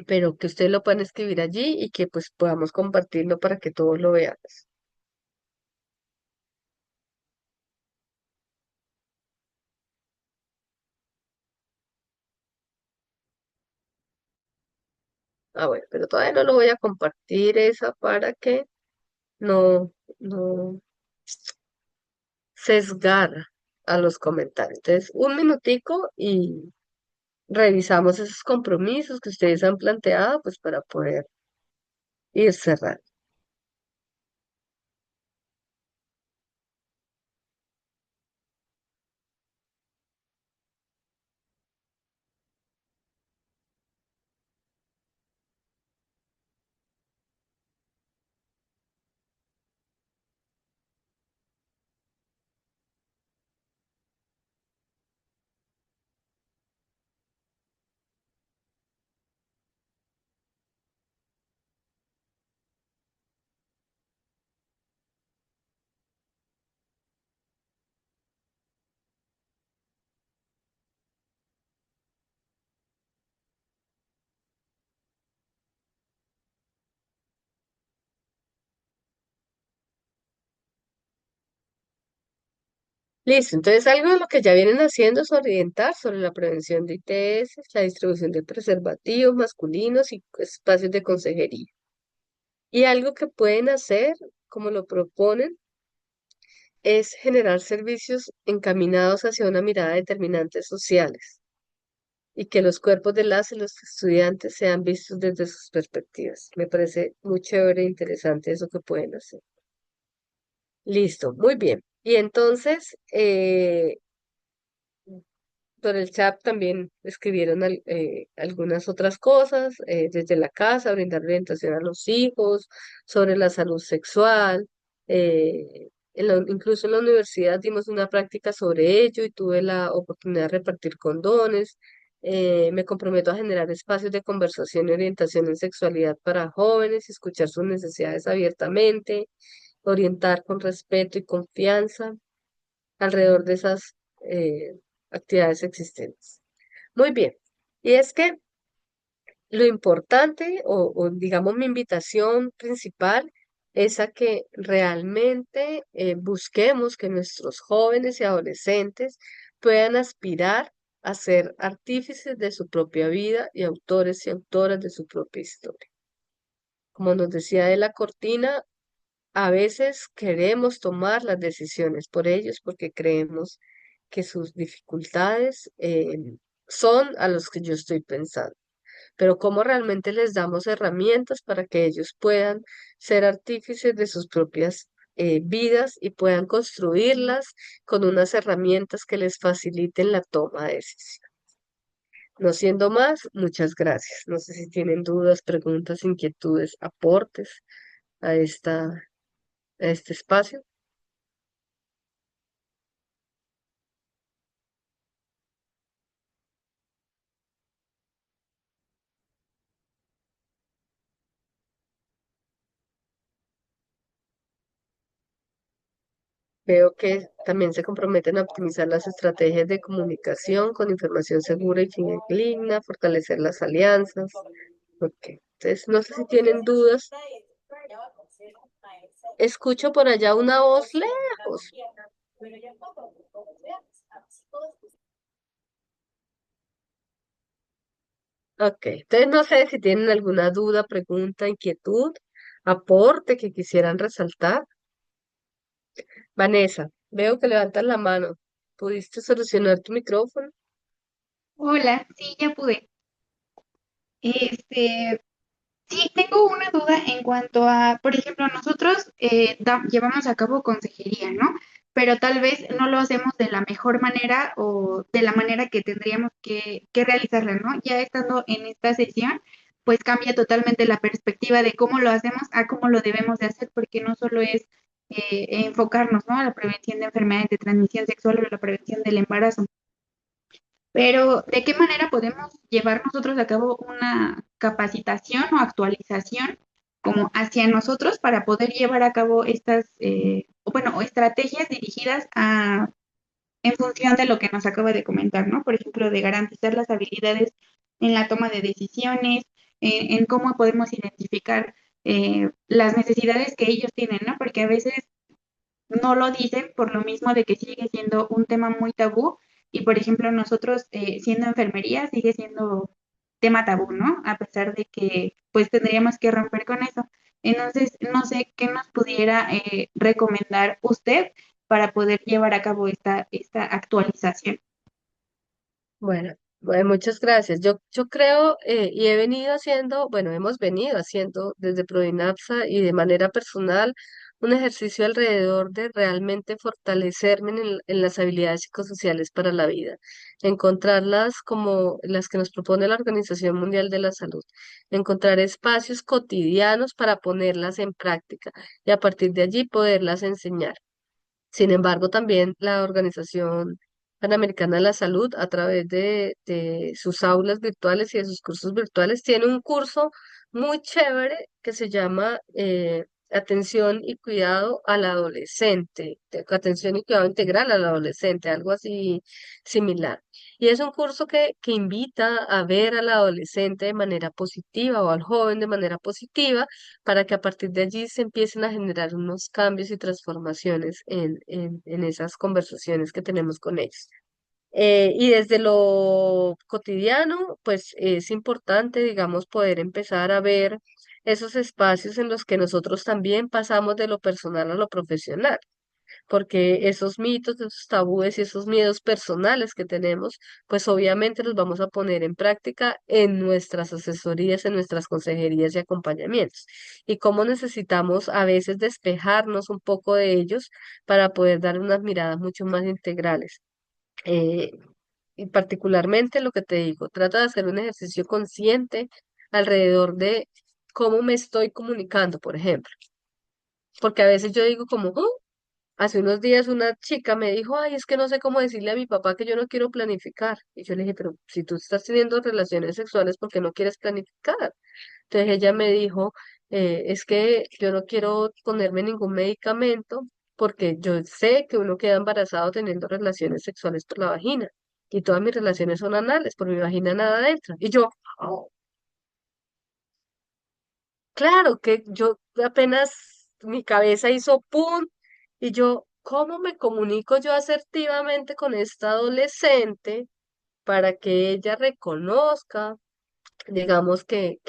pero que ustedes lo puedan escribir allí y que pues podamos compartirlo para que todos lo veamos. Ah, bueno, pero todavía no lo voy a compartir esa para que no sesgar a los comentarios. Entonces, un minutico y revisamos esos compromisos que ustedes han planteado, pues para poder ir cerrando. Listo, entonces algo de lo que ya vienen haciendo es orientar sobre la prevención de ITS, la distribución de preservativos masculinos y espacios de consejería. Y algo que pueden hacer, como lo proponen, es generar servicios encaminados hacia una mirada de determinantes sociales y que los cuerpos de las y los estudiantes sean vistos desde sus perspectivas. Me parece muy chévere e interesante eso que pueden hacer. Listo, muy bien. Y entonces, por el chat también escribieron algunas otras cosas, desde la casa, brindar orientación a los hijos, sobre la salud sexual. Incluso en la universidad dimos una práctica sobre ello y tuve la oportunidad de repartir condones. Me comprometo a generar espacios de conversación y orientación en sexualidad para jóvenes y escuchar sus necesidades abiertamente, orientar con respeto y confianza alrededor de esas actividades existentes. Muy bien. Y es que lo importante, o digamos mi invitación principal, es a que realmente busquemos que nuestros jóvenes y adolescentes puedan aspirar a ser artífices de su propia vida y autores y autoras de su propia historia. Como nos decía de la cortina, a veces queremos tomar las decisiones por ellos porque creemos que sus dificultades son a los que yo estoy pensando, pero cómo realmente les damos herramientas para que ellos puedan ser artífices de sus propias vidas y puedan construirlas con unas herramientas que les faciliten la toma de decisión. No siendo más, muchas gracias. No sé si tienen dudas, preguntas, inquietudes, aportes a a este espacio. Veo que también se comprometen a optimizar las estrategias de comunicación con información segura y fidedigna, fortalecer las alianzas. Ok. Entonces, no sé si tienen dudas. Escucho por allá una voz lejos. Ok. Entonces, no sé si tienen alguna duda, pregunta, inquietud, aporte que quisieran resaltar. Vanessa, veo que levantas la mano. ¿Pudiste solucionar tu micrófono? Hola, sí, ya pude. Este, sí, tengo una duda en cuanto a, por ejemplo, nosotros llevamos a cabo consejería, ¿no? pero tal vez no lo hacemos de la mejor manera o de la manera que tendríamos que realizarla, ¿no? Ya estando en esta sesión, pues cambia totalmente la perspectiva de cómo lo hacemos a cómo lo debemos de hacer, porque no solo es enfocarnos, ¿no? A la prevención de enfermedades de transmisión sexual o la prevención del embarazo, pero ¿de qué manera podemos llevar nosotros a cabo una capacitación o actualización como hacia nosotros para poder llevar a cabo estas, o estrategias dirigidas a, en función de lo que nos acaba de comentar, ¿no? Por ejemplo, de garantizar las habilidades en la toma de decisiones, en cómo podemos identificar las necesidades que ellos tienen, ¿no? Porque a veces no lo dicen por lo mismo de que sigue siendo un tema muy tabú y, por ejemplo, nosotros siendo enfermería sigue siendo tema tabú, ¿no? A pesar de que pues tendríamos que romper con eso. Entonces, no sé qué nos pudiera recomendar usted para poder llevar a cabo esta actualización. Bueno, muchas gracias. Yo creo y he venido haciendo, bueno, hemos venido haciendo desde Prodinapsa y de manera personal un ejercicio alrededor de realmente fortalecerme en las habilidades psicosociales para la vida, encontrarlas como las que nos propone la Organización Mundial de la Salud, encontrar espacios cotidianos para ponerlas en práctica y a partir de allí poderlas enseñar. Sin embargo, también la Organización Panamericana de la Salud, a través de sus aulas virtuales y de sus cursos virtuales, tiene un curso muy chévere que se llama Atención y Cuidado al Adolescente, Atención y Cuidado Integral al Adolescente, algo así similar. Y es un curso que invita a ver al adolescente de manera positiva o al joven de manera positiva para que a partir de allí se empiecen a generar unos cambios y transformaciones en esas conversaciones que tenemos con ellos. Y desde lo cotidiano, pues es importante, digamos, poder empezar a ver esos espacios en los que nosotros también pasamos de lo personal a lo profesional porque esos mitos, esos tabúes y esos miedos personales que tenemos, pues obviamente los vamos a poner en práctica en nuestras asesorías, en nuestras consejerías y acompañamientos. Y cómo necesitamos a veces despejarnos un poco de ellos para poder dar unas miradas mucho más integrales. Eh, y particularmente lo que te digo, trata de hacer un ejercicio consciente alrededor de cómo me estoy comunicando, por ejemplo. Porque a veces yo digo como, "Oh, hace unos días una chica me dijo, ay, es que no sé cómo decirle a mi papá que yo no quiero planificar". Y yo le dije, pero si tú estás teniendo relaciones sexuales, ¿por qué no quieres planificar? Entonces ella me dijo, es que yo no quiero ponerme ningún medicamento porque yo sé que uno queda embarazado teniendo relaciones sexuales por la vagina. Y todas mis relaciones son anales, por mi vagina nada entra. Y yo, "Oh, claro que yo apenas mi cabeza hizo pum y yo, ¿cómo me comunico yo asertivamente con esta adolescente para que ella reconozca, digamos, que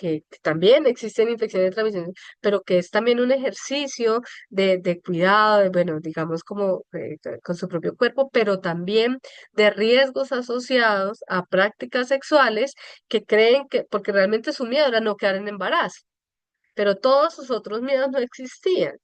también existen infecciones de transmisión, pero que es también un ejercicio de cuidado, bueno, digamos, como con su propio cuerpo, pero también de riesgos asociados a prácticas sexuales que creen que, porque realmente su miedo era no quedar en embarazo, pero todos sus otros miedos no existían.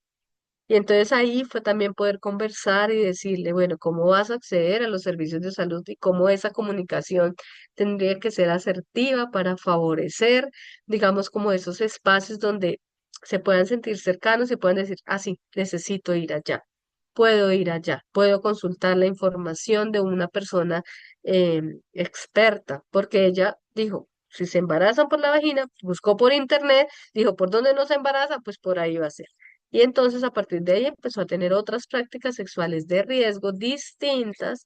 Y entonces ahí fue también poder conversar y decirle, bueno, cómo vas a acceder a los servicios de salud y cómo esa comunicación tendría que ser asertiva para favorecer, digamos, como esos espacios donde se puedan sentir cercanos y puedan decir, ah, sí, necesito ir allá, puedo consultar la información de una persona experta, porque ella dijo, si se embarazan por la vagina, buscó por internet, dijo, ¿por dónde no se embaraza? Pues por ahí va a ser. Y entonces a partir de ahí empezó a tener otras prácticas sexuales de riesgo distintas,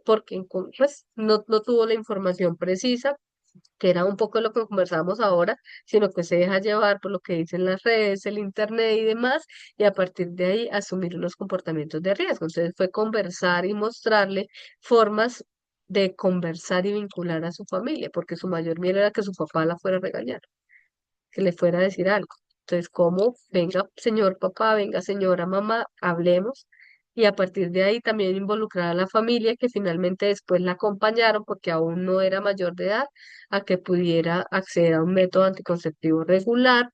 porque pues, no tuvo la información precisa, que era un poco lo que conversamos ahora, sino que se deja llevar por lo que dicen las redes, el internet y demás, y a partir de ahí asumir unos comportamientos de riesgo. Entonces fue conversar y mostrarle formas de conversar y vincular a su familia, porque su mayor miedo era que su papá la fuera a regañar, que le fuera a decir algo. Entonces, ¿cómo? Venga, señor papá, venga, señora mamá, hablemos. Y a partir de ahí también involucrar a la familia, que finalmente después la acompañaron porque aún no era mayor de edad, a que pudiera acceder a un método anticonceptivo regular,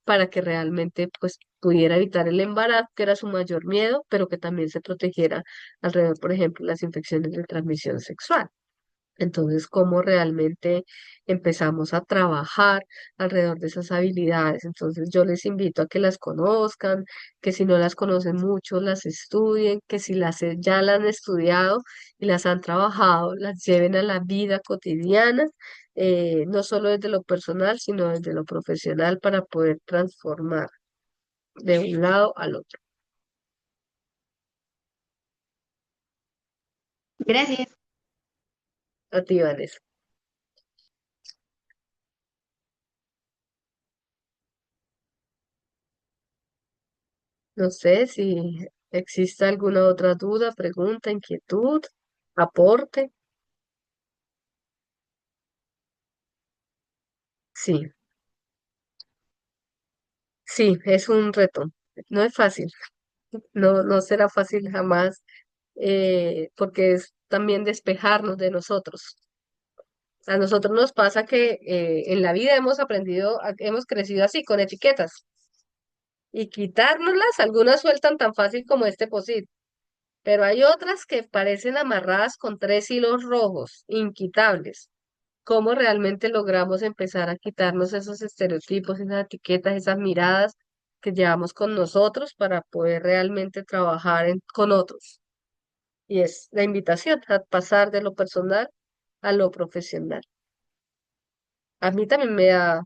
para que realmente pues pudiera evitar el embarazo, que era su mayor miedo, pero que también se protegiera alrededor, por ejemplo, las infecciones de transmisión sexual. Entonces, cómo realmente empezamos a trabajar alrededor de esas habilidades. Entonces, yo les invito a que las conozcan, que si no las conocen mucho, las estudien, que si ya las han estudiado y las han trabajado, las lleven a la vida cotidiana, no solo desde lo personal, sino desde lo profesional para poder transformar de un lado al otro. Gracias. A ti, Vanessa. No sé si existe alguna otra duda, pregunta, inquietud, aporte. Sí, sí, es un reto. No es fácil, no será fácil jamás, porque es también despejarnos de nosotros. A nosotros nos pasa que en la vida hemos aprendido, hemos crecido así, con etiquetas, y quitárnoslas, algunas sueltan tan fácil como este posible, pero hay otras que parecen amarradas con tres hilos rojos, inquitables. ¿Cómo realmente logramos empezar a quitarnos esos estereotipos, esas etiquetas, esas miradas que llevamos con nosotros para poder realmente trabajar con otros? Y es la invitación a pasar de lo personal a lo profesional. A mí también me da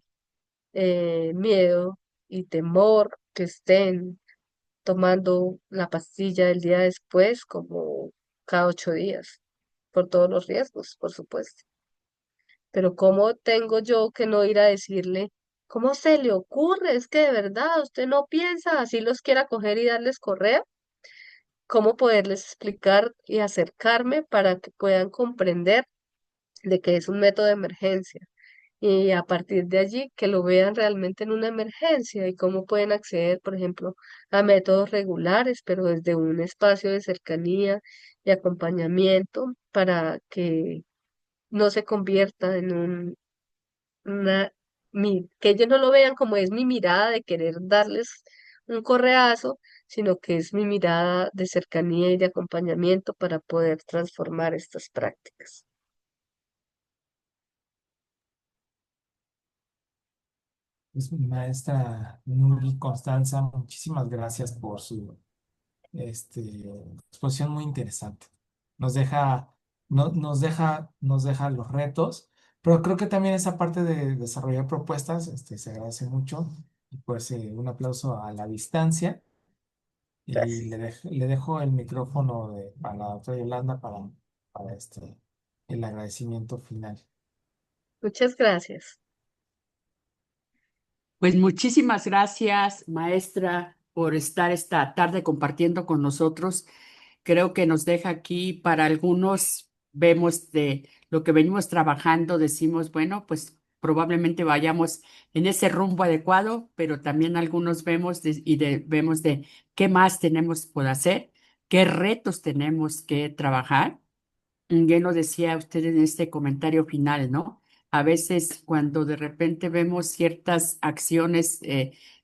miedo y temor que estén tomando la pastilla el día después, como cada 8 días, por todos los riesgos, por supuesto. Pero ¿cómo tengo yo que no ir a decirle, cómo se le ocurre? Es que de verdad usted no piensa, así los quiera coger y darles correa. ¿Cómo poderles explicar y acercarme para que puedan comprender de que es un método de emergencia? Y a partir de allí que lo vean realmente en una emergencia y cómo pueden acceder, por ejemplo, a métodos regulares, pero desde un espacio de cercanía y acompañamiento para que no se convierta en una, que ellos no lo vean como es mi mirada de querer darles un correazo, sino que es mi mirada de cercanía y de acompañamiento para poder transformar estas prácticas. Pues, maestra Nuri Constanza, muchísimas gracias por su exposición muy interesante. Nos deja, nos deja los retos, pero creo que también esa parte de desarrollar propuestas, se agradece mucho. Y pues un aplauso a la distancia. Y Gracias. le dejo el micrófono a la doctora Yolanda para el agradecimiento final. Muchas gracias. Pues muchísimas gracias, maestra, por estar esta tarde compartiendo con nosotros. Creo que nos deja aquí para algunos, vemos de lo que venimos trabajando, decimos, bueno, pues probablemente vayamos en ese rumbo adecuado, pero también algunos vemos vemos de qué más tenemos por hacer, qué retos tenemos que trabajar. Bien lo decía usted en este comentario final, ¿no? A veces cuando de repente vemos ciertas acciones,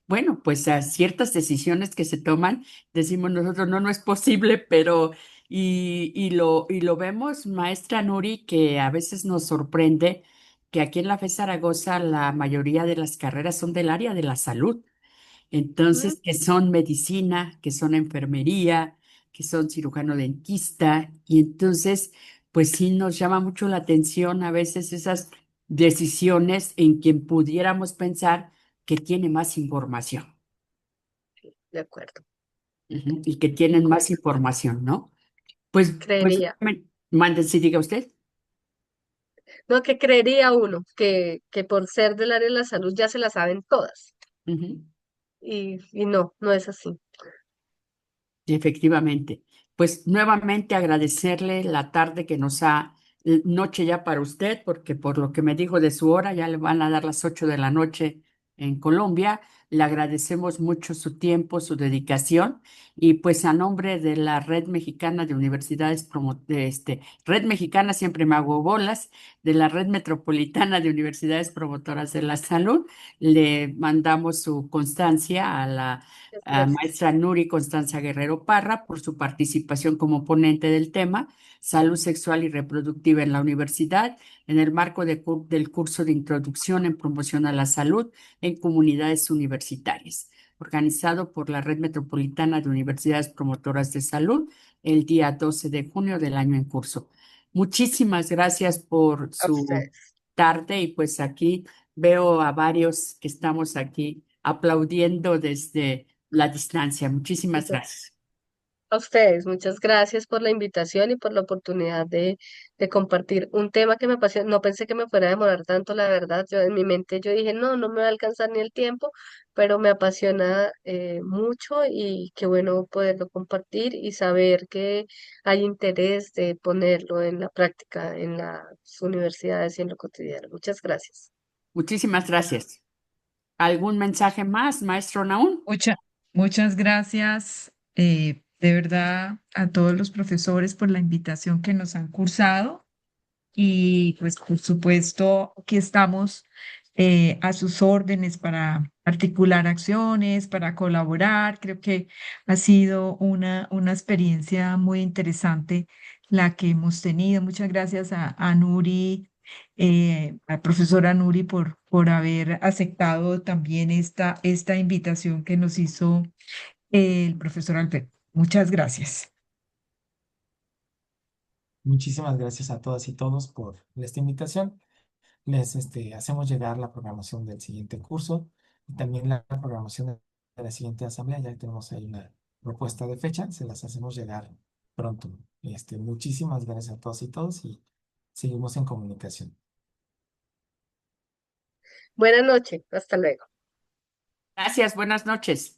bueno, pues a ciertas decisiones que se toman, decimos nosotros, no, no es posible, pero y lo vemos, maestra Nuri, que a veces nos sorprende que aquí en la FE Zaragoza la mayoría de las carreras son del área de la salud. Mm, Entonces, que son medicina, que son enfermería, que son cirujano dentista, y entonces, pues sí nos llama mucho la atención a veces esas decisiones en quien pudiéramos pensar que tiene más información, de acuerdo, ujú, y que de tienen más acuerdo. información, ¿no? Pues, Creería, mande, si diga usted. no que creería uno que por ser del área de la salud ya se la saben todas. Ujú. Y no, no es así. Efectivamente. Pues nuevamente agradecerle la tarde que nos ha, noche ya para usted, porque por lo que me dijo de su hora, ya le van a dar las 8 de la noche en Colombia. Le agradecemos mucho su tiempo, su dedicación y pues a nombre de la Red Mexicana de Universidades, Red Mexicana, siempre me hago bolas, de la Red Metropolitana de Universidades Promotoras de la Salud, le mandamos su constancia a la Muchas gracias. maestra Nuri Constanza Guerrero Parra por su participación como ponente del tema Salud Sexual y Reproductiva en la Universidad, en el marco del curso de Introducción en Promoción a la Salud en Comunidades Universitarias, organizado por la Red Metropolitana de Universidades Promotoras de Salud el día 12 de junio del año en curso. Muchísimas gracias por A su ustedes. tarde y pues aquí veo a varios que estamos aquí aplaudiendo desde la distancia. Muchísimas gracias. A ustedes, muchas gracias por la invitación y por la oportunidad de compartir un tema que me apasiona. No pensé que me fuera a demorar tanto, la verdad. Yo en mi mente yo dije, no, no me va a alcanzar ni el tiempo, pero me apasiona mucho y qué bueno poderlo compartir y saber que hay interés de ponerlo en la práctica en las universidades y en lo cotidiano. Muchas gracias. Muchísimas gracias. ¿Algún mensaje más, maestro Naún? Muchas gracias, de verdad, a todos los profesores por la invitación que nos han cursado. Y pues por supuesto que estamos a sus órdenes para articular acciones, para colaborar. Creo que ha sido una experiencia muy interesante la que hemos tenido. Muchas gracias a Nuri, a la profesora Nuri por haber aceptado también esta invitación que nos hizo el profesor Alberto. Muchas gracias. Muchísimas gracias a todas y todos por esta invitación. Les hacemos llegar la programación del siguiente curso y también la programación de la siguiente asamblea. Ya tenemos ahí una propuesta de fecha, se las hacemos llegar pronto. Muchísimas gracias a todos y todos y seguimos en comunicación. Buenas noches, hasta luego. Gracias, buenas noches.